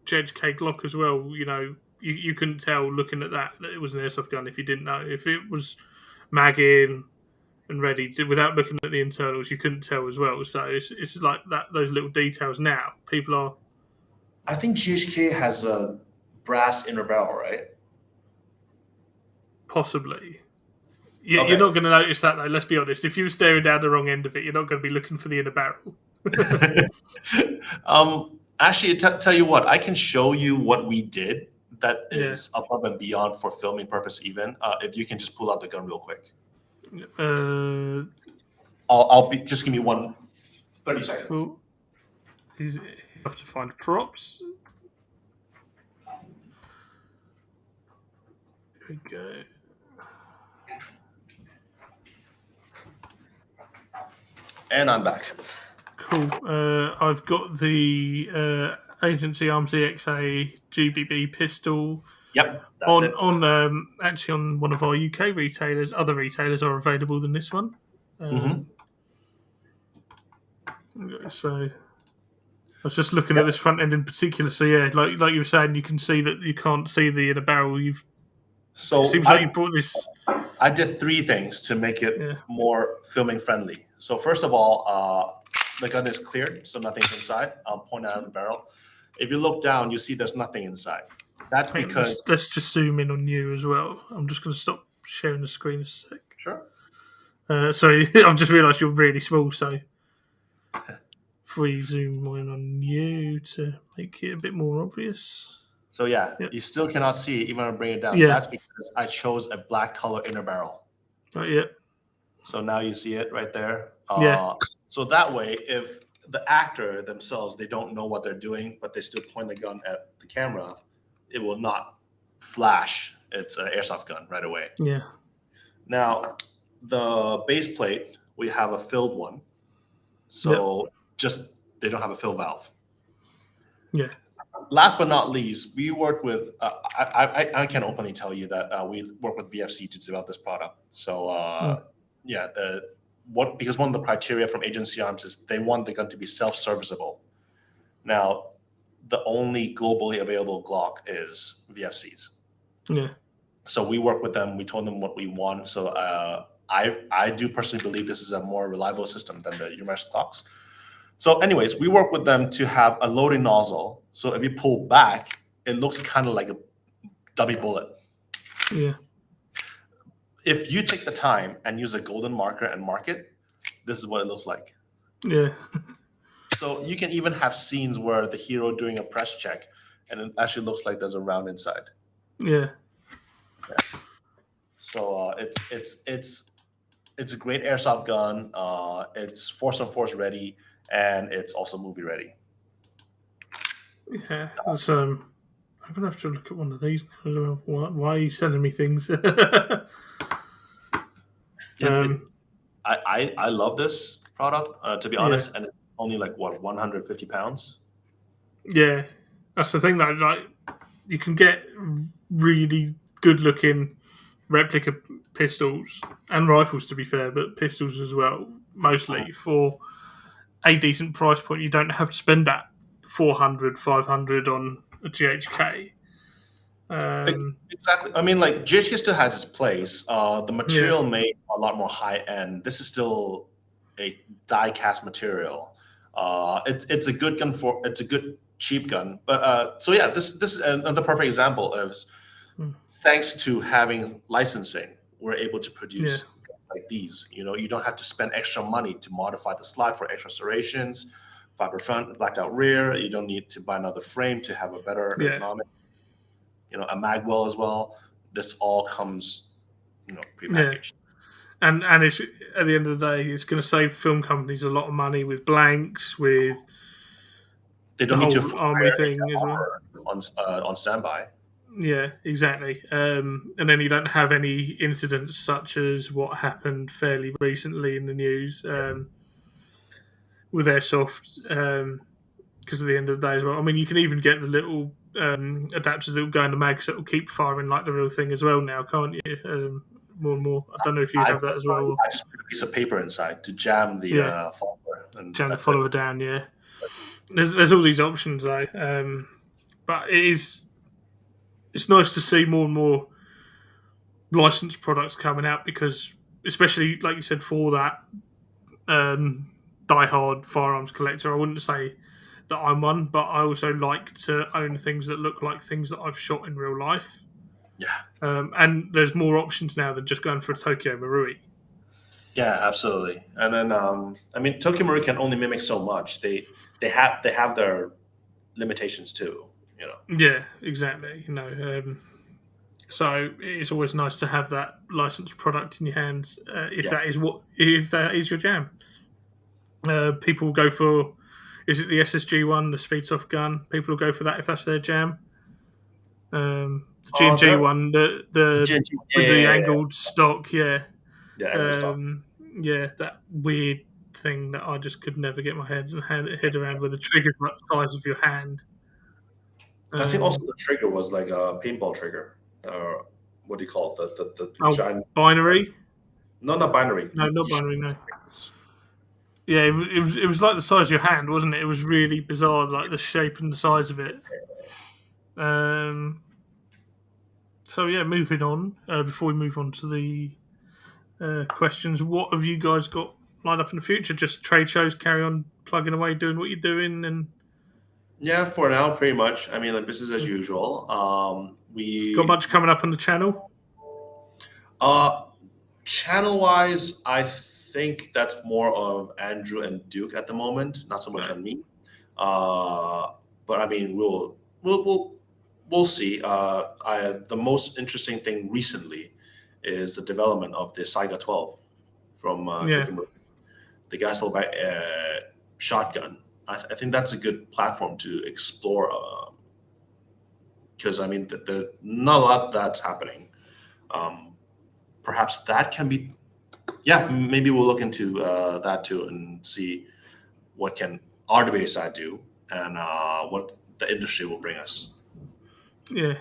JHK Glock as well. You know, you couldn't tell looking at that it was an airsoft gun if you didn't know. If it was mag in and ready without looking at the internals, you couldn't tell as well. So it's like that. Those little details now people are. I think GHK has a brass inner barrel, right? Possibly. Yeah, okay. You're not going to notice that though. Let's be honest. If you were staring down the wrong end of it, you're not going to be looking for the inner barrel. Actually, tell you what, I can show you what we did that is above and beyond for filming purpose. Even if you can just pull out the gun real quick. I'll be just give me 30 seconds. Cool. You have to find props. There we go. And I'm back. Cool. I've got the Agency Arms EXA GBB pistol. Yep. Actually on one of our UK retailers. Other retailers are available than this one. So I was just looking at this front end in particular. So yeah, like you were saying, you can see that you can't see the inner barrel. It seems like you brought this. I did 3 things to make it more filming friendly. So first of all, the gun is cleared, so nothing's inside. I'll point out the barrel. If you look down, you see there's nothing inside. That's because... Let's just zoom in on you as well. I'm just going to stop sharing the screen a sec. Sure. Sorry, I've just realised you're really small, so if we zoom in on you to make it a bit more obvious. So you still cannot see it even when I bring it down. That's because I chose a black color inner barrel. So now you see it right there. So that way, if the actor themselves, they don't know what they're doing, but they still point the gun at the camera, it will not flash. It's an airsoft gun right away. Yeah. Now, the base plate, we have a filled one. So just they don't have a fill valve. Yeah. Last but not least, we work with, I can openly tell you that we work with VFC to develop this product. So, because one of the criteria from Agency Arms is they want the gun to be self-serviceable. Now, the only globally available Glock is VFCs. Yeah. So we work with them. We told them what we want. So I do personally believe this is a more reliable system than the UMass Glocks. So anyways, we work with them to have a loading nozzle. So if you pull back, it looks kind of like a dummy bullet. Yeah. If you take the time and use a golden marker and mark it, this is what it looks like. Yeah. So you can even have scenes where the hero doing a press check and it actually looks like there's a round inside. Yeah. So it's a great airsoft gun. It's force on force ready. And it's also movie ready. Yeah, I'm gonna have to look at one of these now. Why are you sending me things? I love this product, to be honest, and it's only like 150 pounds. Yeah, that's the thing. Like you can get really good looking replica pistols and rifles, to be fair, but pistols as well, mostly for a decent price point. You don't have to spend that 400, 500 on a GHK. Exactly. I mean, like GHK still has its place. The material made a lot more high end. This is still a die cast material. It's a good gun it's a good cheap gun. But this is another perfect example of thanks to having licensing, we're able to produce like these. You know, you don't have to spend extra money to modify the slide for extra serrations, fiber front, blacked out rear. You don't need to buy another frame to have a better ergonomic. You know, a mag well as well. This all comes prepackaged. And it's at the end of the day, it's going to save film companies a lot of money with blanks, with they don't need to armory thing as well on standby. Yeah, exactly. And then you don't have any incidents such as what happened fairly recently in the news with Airsoft. Because at the end of the day as well, I mean, you can even get the little adapters that will go in the mags that will keep firing like the real thing as well now, can't you? More and more. I don't know if you have that as well. I just put a piece of paper inside to jam the follower. And jam the follower down, yeah. There's all these options though. But it's nice to see more and more licensed products coming out because, especially like you said, for that die-hard firearms collector, I wouldn't say that I'm one, but I also like to own things that look like things that I've shot in real life. Yeah. And there's more options now than just going for a Tokyo Marui. Yeah, absolutely. And then I mean, Tokyo Marui can only mimic so much. They have their limitations too. Yeah, exactly. So it's always nice to have that licensed product in your hands if that is your jam. People will go for, is it the SSG one, the Speedsoft gun? People will go for that if that's their jam. The G&G one, the with the angled stock, yeah, stock. That weird thing that I just could never get my head around, where the trigger's about the size of your hand. I think also the trigger was like a paintball trigger, or what do you call it? The giant binary? No, not binary. No, not binary. No. Yeah, it was like the size of your hand, wasn't it? It was really bizarre, like the shape and the size of it. So yeah, moving on. Before we move on to the questions, what have you guys got lined up in the future? Just trade shows, carry on plugging away, doing what you're doing, and yeah, for now, pretty much. I mean, like business as usual. We got much coming up on the channel. Channel wise, I think that's more of Andrew and Duke at the moment, not so much on me. But I mean, we'll see. The most interesting thing recently is the development of the Saiga 12 from the gas back shotgun. I think that's a good platform to explore because I mean, there's not a lot that's happening. Perhaps that can be, maybe we'll look into that too and see what can RWA side do and what the industry will bring us. Yeah.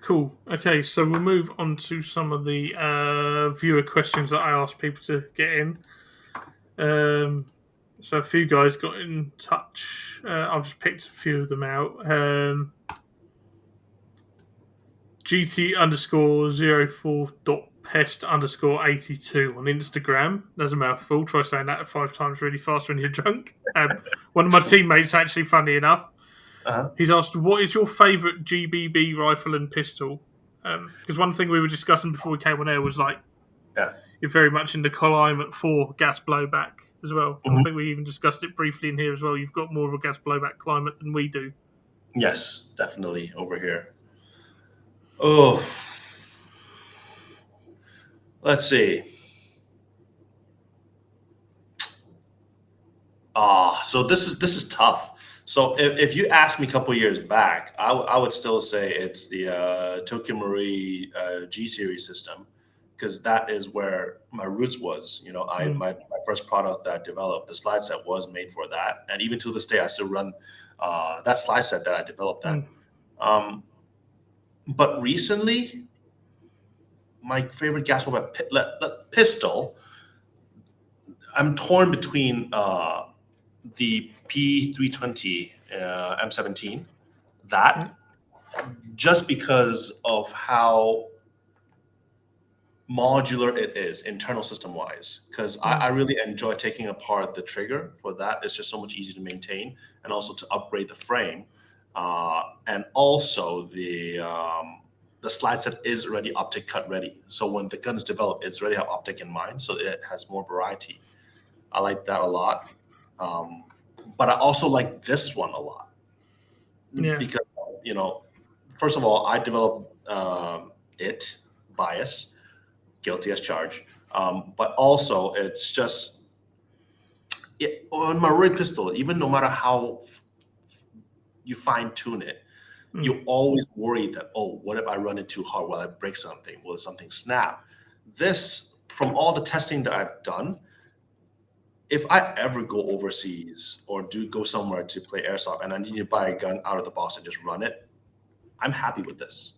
Cool. Okay, so we'll move on to some of the viewer questions that I asked people to get in. So a few guys got in touch. I've just picked a few of them out. GT_04.pest_82 on Instagram. There's a mouthful. Try saying that 5 times really fast when you're drunk. One of my teammates, actually, funny enough, he's asked, what is your favourite GBB rifle and pistol? Because one thing we were discussing before we came on air was like, you're very much in the climate for gas blowback as well. Mm-hmm. I think we even discussed it briefly in here as well. You've got more of a gas blowback climate than we do. Yes, definitely over here. Oh, let's see. So this is tough. So if you asked me a couple years back, I would still say it's the Tokyo Marui G series system, because that is where my roots was. My first product that I developed, the slide set was made for that, and even to this day, I still run that slide set that I developed. But recently, my favorite gas pistol, I'm torn between the P320 M17, just because of how modular it is internal system wise, because I really enjoy taking apart the trigger for that. It's just so much easier to maintain, and also to upgrade the frame, and also the slide set is already optic cut ready, so when the gun is developed, it's already have optic in mind, so it has more variety. I like that a lot, but I also like this one a lot, because first of all, I developed it bias. guilty as charged. But also, it's just on my rotary pistol. Even no matter how you fine tune it, you always worry that, oh, what if I run it too hard? Will I break something? Will something snap? This, from all the testing that I've done, if I ever go overseas or do go somewhere to play airsoft and I need to buy a gun out of the box and just run it, I'm happy with this.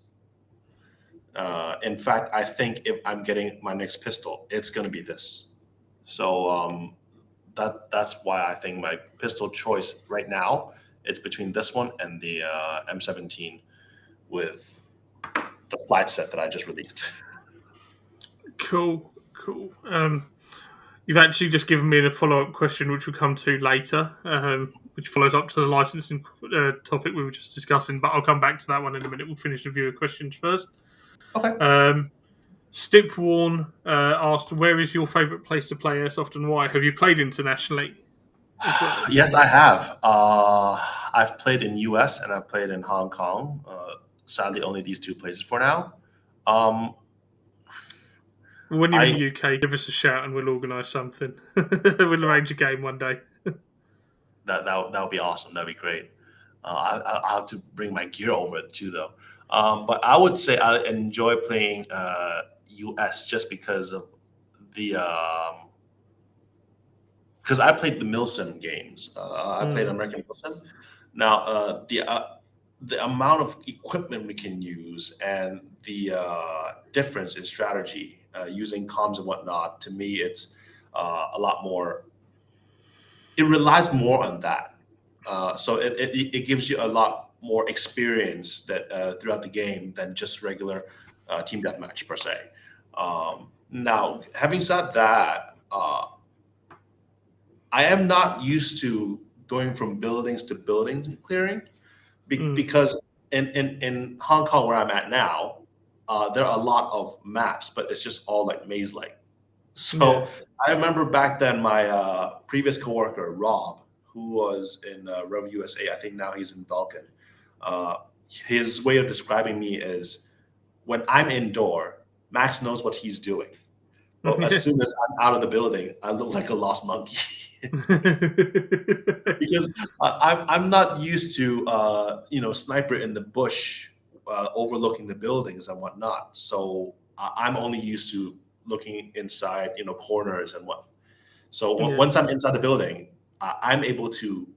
In fact, I think if I'm getting my next pistol, it's going to be this. So that's why I think my pistol choice right now, it's between this one and the M17 with the flight set that I just released. Cool. You've actually just given me a follow-up question, which we'll come to later, which follows up to the licensing topic we were just discussing, but I'll come back to that one in a minute. We'll finish the viewer questions first. Okay. Stipworn asked, where is your favourite place to play airsoft and why? Have you played internationally? Yes, I have. I've played in US and I've played in Hong Kong. Sadly, only these two places for now. When you're in the UK, give us a shout and we'll organise something. We'll arrange a game one day. That would be awesome. That'd be great. I'll have to bring my gear over too, though. But I would say I enjoy playing US just because of the because I played the Milsim games. I played American Milsim. Now the amount of equipment we can use and the difference in strategy using comms and whatnot, to me, it's a lot more. It relies more on that, so it gives you a lot more experience that throughout the game than just regular team deathmatch per se. Now, having said that, I am not used to going from buildings to buildings and clearing because in Hong Kong, where I'm at now, there are a lot of maps, but it's just all like maze-like. So I remember back then my previous coworker, Rob, who was in Rev USA, I think now he's in Vulcan. His way of describing me is when I'm indoor, Max knows what he's doing. But as soon as I'm out of the building, I look like a lost monkey. Because I'm not used to sniper in the bush overlooking the buildings and whatnot. So I'm only used to looking inside corners and what. So once I'm inside the building, I'm able to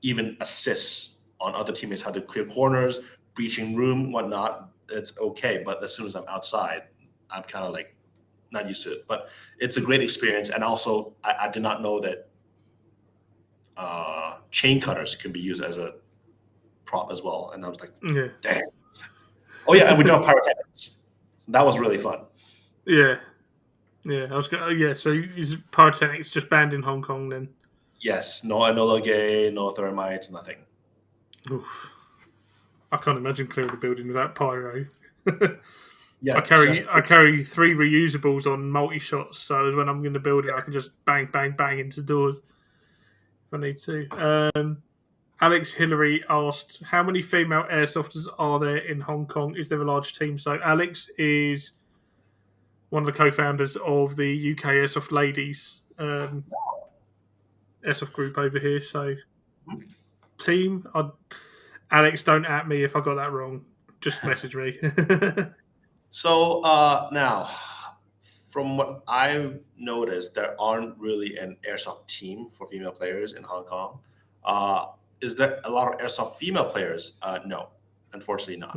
even assist on other teammates how to clear corners, breaching room, whatnot. It's okay. But as soon as I'm outside, I'm kind of like not used to it. But it's a great experience. And also I did not know that chain cutters can be used as a prop as well. And I was like, dang. Oh yeah, and we do have pyrotechnics. That was really fun. Yeah. I was going. So is pyrotechnics just banned in Hong Kong then? Yes. No enola gay, no thermites, nothing. Oof. I can't imagine clearing a building without pyro. Yeah, I carry 3 reusables on multi-shots, so when I'm in the building, I can just bang, bang, bang into doors if I need to. Alex Hillary asked, how many female airsofters are there in Hong Kong? Is there a large team? So Alex is one of the co-founders of the UK Airsoft Ladies Airsoft group over here. So team, Alex, don't at me if I got that wrong. Just message me. So now, from what I've noticed, there aren't really an airsoft team for female players in Hong Kong. Is there a lot of airsoft female players? No, unfortunately not.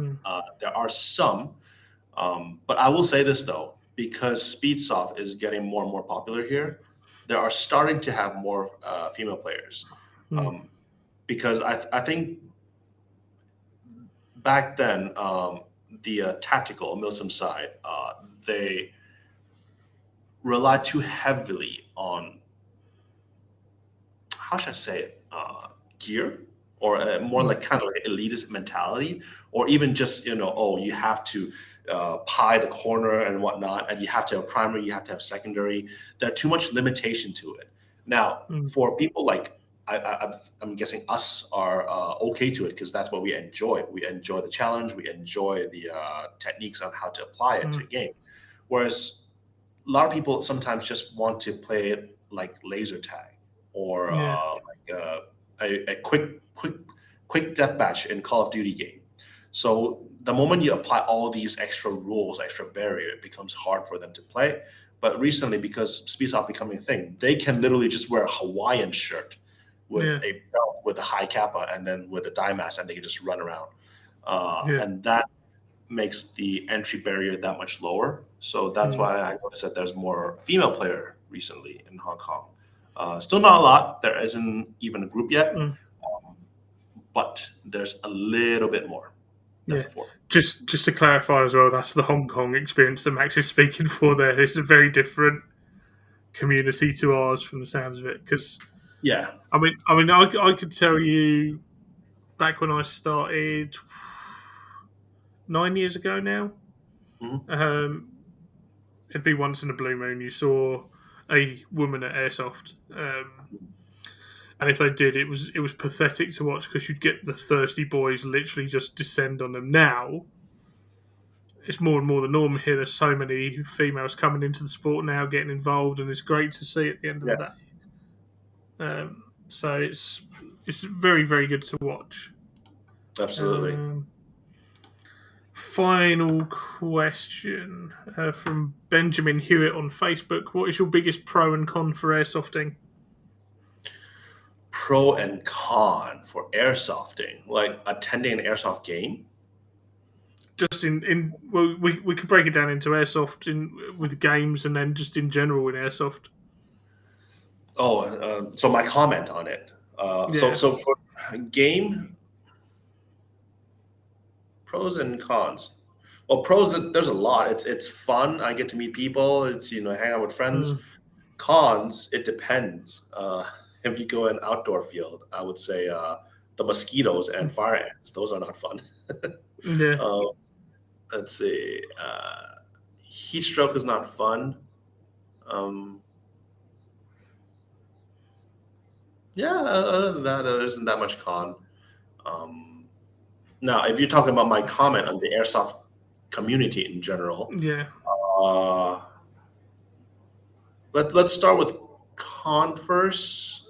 There are some, but I will say this though, because Speedsoft is getting more and more popular here, there are starting to have more female players. Because I think back then, the tactical Milsim side, they rely too heavily on, how should I say it, gear, or more like kind of like elitist mentality, or even just you have to pie the corner and whatnot, and you have to have primary, you have to have secondary. There's too much limitation to it. Now, for people like I'm guessing us are okay to it because that's what we enjoy. We enjoy the challenge. We enjoy the techniques on how to apply it to a game. Whereas lot of people sometimes just want to play it like laser tag or a quick deathmatch in Call of Duty game. So the moment you apply all these extra rules, extra barrier, it becomes hard for them to play. But recently, because Speedsoft becoming a thing, they can literally just wear a Hawaiian shirt with a belt with a high kappa and then with a dye mask, and they can just run around. And that makes the entry barrier that much lower. So that's why I noticed that there's more female player recently in Hong Kong. Still not a lot. There isn't even a group yet, but there's a little bit more than before. Just to clarify as well, that's the Hong Kong experience that Max is speaking for there. It's a very different community to ours from the sounds of it. Because I could tell you back when I started 9 years ago now, it'd be once in a blue moon you saw a woman at Airsoft. And if they did, it was pathetic to watch because you'd get the thirsty boys literally just descend on them. Now, it's more and more the norm here. There's so many females coming into the sport now, getting involved, and it's great to see at the end of the day. So it's very, very good to watch. Absolutely. Final question from Benjamin Hewitt on Facebook. What is your biggest pro and con for airsofting? Pro and con for airsofting, like attending an airsoft game? Just we could break it down into airsoft with games and then just in general in airsoft. So my comment on it. So for game, pros and cons. Well, pros, there's a lot. It's fun. I get to meet people. It's hang out with friends. Cons, it depends. If you go in outdoor field, I would say the mosquitoes and fire ants. Those are not fun. Let's see. Heat stroke is not fun. Other than that, there isn't that much con. Now, if you're talking about my comment on the airsoft community in general, let's start with con first.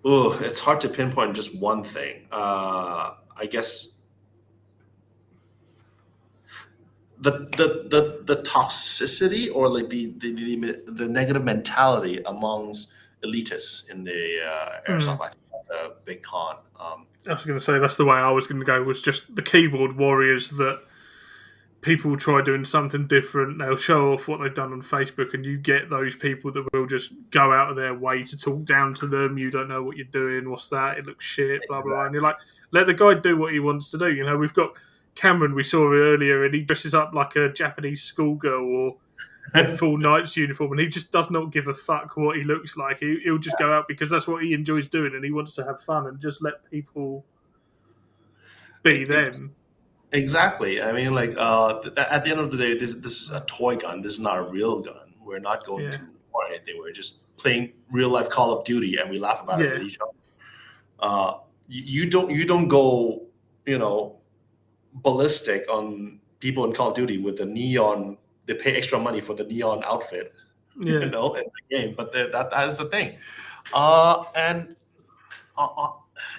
It's hard to pinpoint just one thing. I guess the toxicity or like the negative mentality amongst elitists in the airsoft. I think that's a big con. I was going to say that's the way I was going to go. Was just the keyboard warriors that people try doing something different. They'll show off what they've done on Facebook, and you get those people that will just go out of their way to talk down to them. You don't know what you're doing. What's that? It looks shit. Blah blah blah. And you're like, let the guy do what he wants to do. We've got Cameron. We saw earlier, and he dresses up like a Japanese schoolgirl or in full knight's uniform, and he just does not give a fuck what he looks like. He'll just go out because that's what he enjoys doing, and he wants to have fun and just let people be them. Exactly. I mean, like at the end of the day, this is a toy gun. This is not a real gun. We're not going to war anything. We're just playing real life Call of Duty, and we laugh about it with each other. You don't go ballistic on people in Call of Duty with the neon. They pay extra money for the neon outfit, in the game. But that is the thing.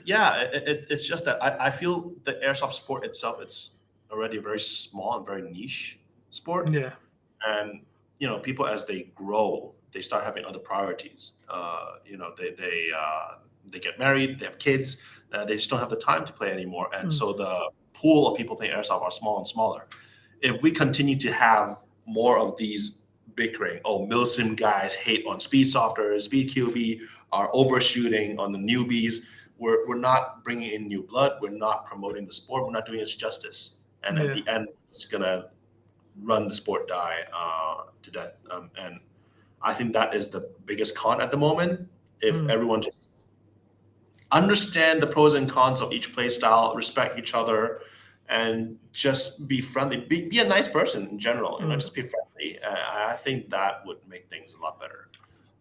It's just that I feel the airsoft sport itself, it's already a very small and very niche sport. And people as they grow, they start having other priorities. They get married, they have kids, they just don't have the time to play anymore. And so the pool of people playing airsoft are small and smaller. If we continue to have more of these bickering, milsim guys hate on speedsofters, speed QB are overshooting on the newbies. We're not bringing in new blood. We're not promoting the sport. We're not doing it justice. And at the end, it's gonna run the sport die to death. And I think that is the biggest con at the moment. If everyone just understand the pros and cons of each play style, respect each other, and just be friendly, be a nice person in general. Just be friendly. I think that would make things a lot better.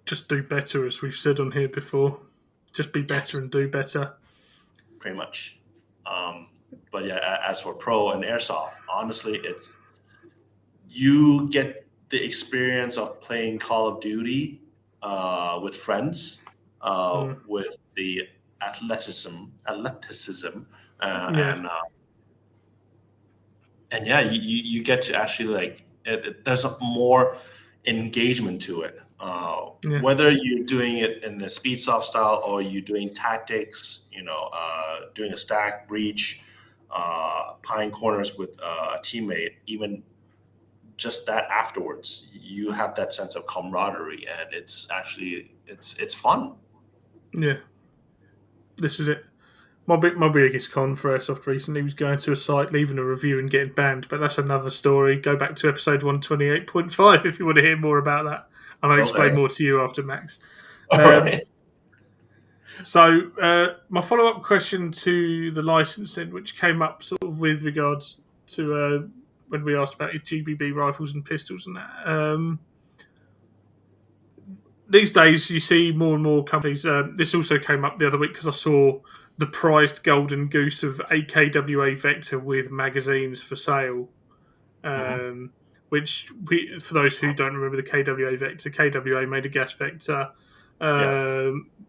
Just do better, as we've said on here before. Just be better and do better. Pretty much. But as for pro and airsoft, honestly, you get the experience of playing Call of Duty with friends, with the athleticism, and yeah, you get to actually like there's a more engagement to it. Whether you're doing it in a speed soft style or you're doing tactics, doing a stack breach, pine corners with a teammate, even just that afterwards, you have that sense of camaraderie, and it's actually it's fun. Yeah, this is it. My biggest con for Airsoft recently was going to a site, leaving a review and getting banned, but that's another story. Go back to episode 128.5 if you want to hear more about that, and I'll explain more to you after Max. All right. So my follow-up question to the licensing, which came up sort of with regards to when we asked about your GBB rifles and pistols and that. These days, you see more and more companies. This also came up the other week because I saw the prized golden goose of a KWA Vector with magazines for sale. Which, for those who don't remember the KWA Vector, KWA made a gas Vector.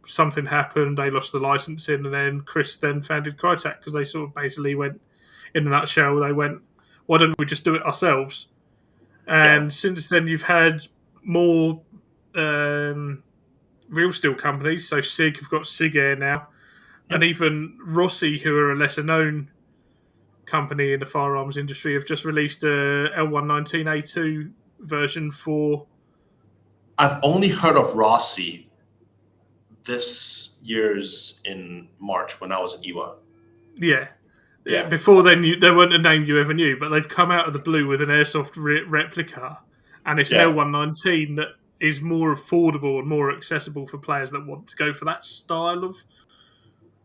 Something happened, they lost the licensing, and then Chris then founded Crytek because they sort of basically went, in a nutshell, they went, why don't we just do it ourselves? And since then, you've had more real steel companies. So SIG have got SIG Air now, and even Rossi, who are a lesser known company in the firearms industry, have just released a L119A2 version for. I've only heard of Rossi this year's in March when I was in EWA. Yeah. Before then, they weren't a name you ever knew, but they've come out of the blue with an Airsoft replica, and it's an L119 that is more affordable and more accessible for players that want to go for that style of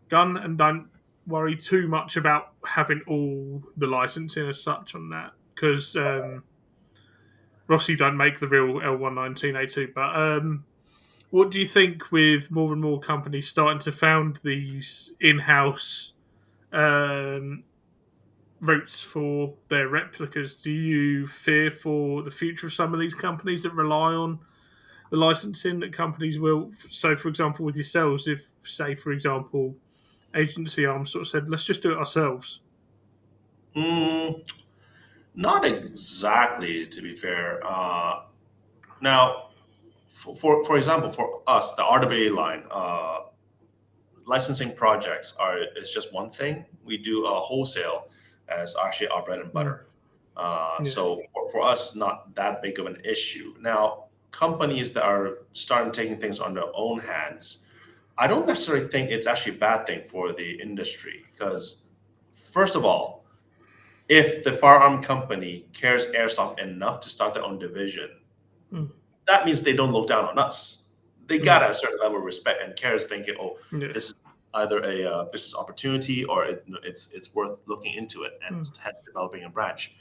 gun and don't worry too much about having all the licensing as such on that, because Rossi don't make the real L119A2. But what do you think with more and more companies starting to found these in-house routes for their replicas? Do you fear for the future of some of these companies that rely on the licensing that companies will? So, for example, with yourselves, if, say, for example, Agency Arms sort of said, let's just do it ourselves. Not exactly, to be fair. Now, for example, for us, the RWA line, licensing projects is just one thing. We do wholesale as actually our bread and butter. So for us, not that big of an issue. Now, companies that are starting taking things on their own hands, I don't necessarily think it's actually a bad thing for the industry, because first of all, if the firearm company cares Airsoft enough to start their own division, that means they don't look down on us. They got a certain level of respect and cares, thinking, this is either a business opportunity or it's worth looking into it, and hence developing a branch.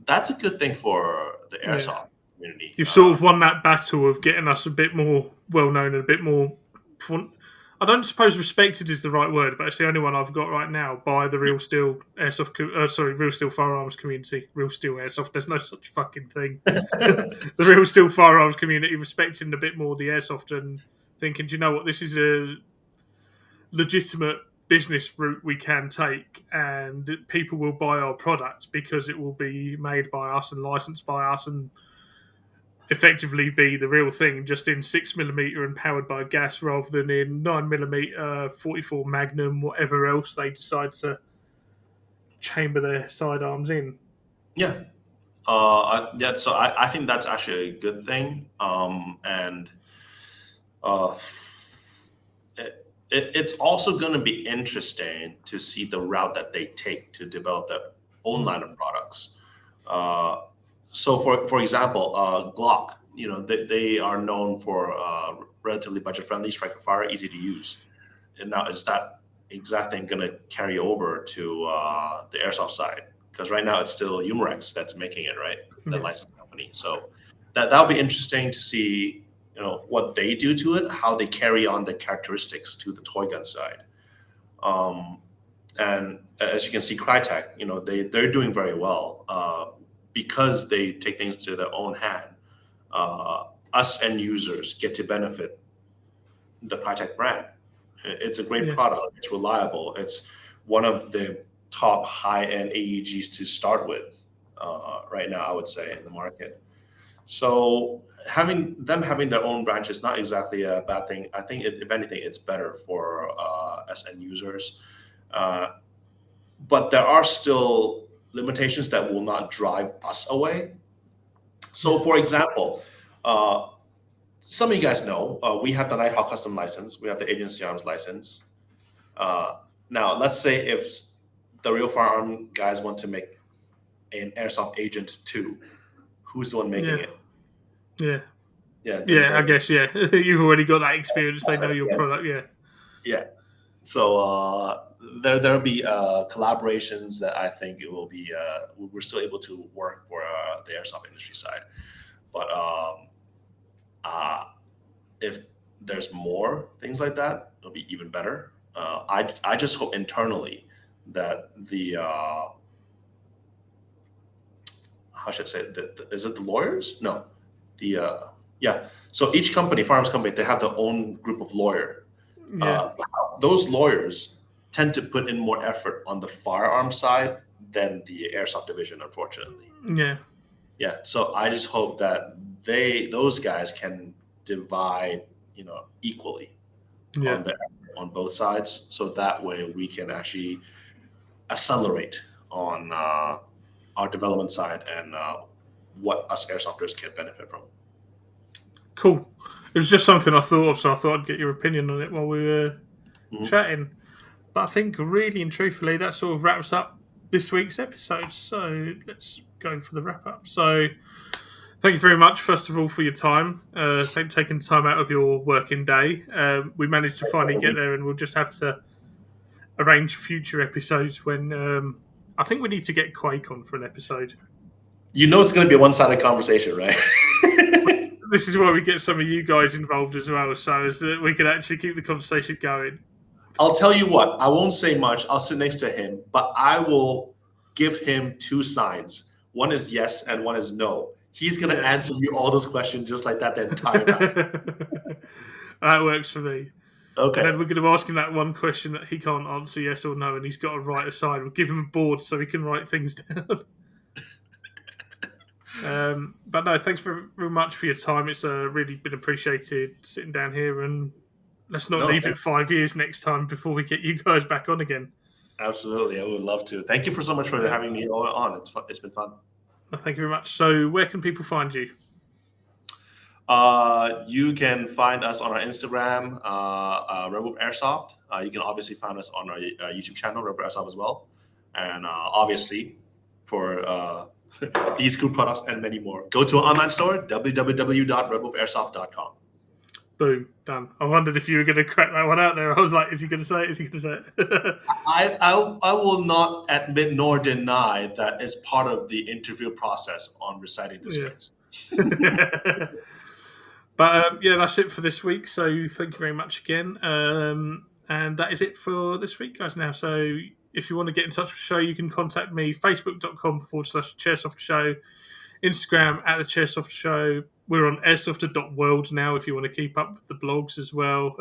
That's a good thing for the Airsoft community. You've sort of won that battle of getting us a bit more well-known and a bit more fun. I don't suppose respected is the right word, but it's the only one I've got right now by the Real Steel Airsoft, Real Steel Firearms community. Real Steel Airsoft, there's no such fucking thing. The Real Steel Firearms community respecting a bit more the Airsoft and thinking, do you know what, this is a legitimate business route we can take, and people will buy our product because it will be made by us and licensed by us and effectively be the real thing, just in 6mm and powered by gas rather than in 9mm 44 Magnum, whatever else they decide to chamber their sidearms in. So I think that's actually a good thing, it's also going to be interesting to see the route that they take to develop their own line of products. So, for example, Glock, they are known for relatively budget-friendly, striker-fire, easy to use. And now, is that exact thing going to carry over to the Airsoft side? Because right now it's still Umarex that's making it, right? The licensed company. So that'll be interesting to see, what they do to it, how they carry on the characteristics to the toy gun side. And as you can see, Crytek, they're doing very well. because they take things to their own hand, us end users get to benefit the Crytek brand. It's a great product. It's reliable. It's one of the top high-end AEGs to start with right now, I would say, in the market. So having their own branch is not exactly a bad thing. I think, if anything, it's better for us end users. But there are still limitations that will not drive us away. So, for example, some of you guys know we have the Nighthawk custom license. We have the agency arms license. Now, let's say if the Real Firearm guys want to make an Airsoft Agent 2, who's the one making it? I guess, you've already got that experience. They know your product, Yeah. So there'll be collaborations that I think it will be. We're still able to work for the airsoft industry side, but if there's more things like that, it'll be even better. I just hope internally that the how should I say it? Is it the lawyers? No, So each company, firearms company, they have their own group of lawyer. Those lawyers tend to put in more effort on the firearm side than the airsoft division, unfortunately. So I just hope that those guys can divide, equally on both sides, so that way we can actually accelerate on our development side and what us airsofters can benefit from. Cool. It was just something I thought of, so I thought I'd get your opinion on it while we were chatting. But I think, really and truthfully, that sort of wraps up this week's episode. So let's go for the wrap up. So thank you very much, first of all, for your time. Thank you for taking the time out of your working day. We managed to finally get there, and we'll just have to arrange future episodes when I think we need to get Quake on for an episode. It's going to be a one-sided conversation, right? This is why we get some of you guys involved as well, so that we can actually keep the conversation going. I'll tell you what, I won't say much. I'll sit next to him, but I will give him 2 signs. One is yes and one is no. He's going to answer you all those questions just like that the entire time. That works for me. Okay. And then we're going to ask him that one question that he can't answer yes or no, and he's got to write a side. We'll give him a board so he can write things down. But no, thanks very much for your time. It's really been appreciated sitting down here, and let's not leave it 5 years next time before we get you guys back on again. Absolutely, I would love to. Thank you so much for having me on. It's been fun. Well, thank you very much. So where can people find you? You can find us on our Instagram, Redwolf Airsoft. You can obviously find us on our YouTube channel, Redwolf Airsoft, as well. And obviously, for these cool products and many more, go to our online store, www.redwolfairsoft.com. Boom, done. I wondered if you were going to crack that one out there. I was like, is he going to say it? Is he going to say it? I will not admit nor deny that it's part of the interview process on reciting this phrase. But that's it for this week. So thank you very much again. And that is it for this week, guys, now. So if you want to get in touch with the show, you can contact me, facebook.com/ChairSoftShow, Instagram @TheChairSoftShow. We're on airsoft.world now if you want to keep up with the blogs as well.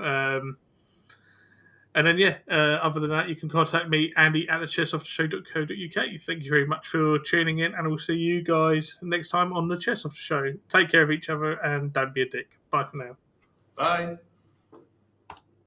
And then, other than that, you can contact me, Andy, @theChairSofterShow.co.uk. Thank you very much for tuning in, and we'll see you guys next time on The Chairsofter Show. Take care of each other, and don't be a dick. Bye for now. Bye.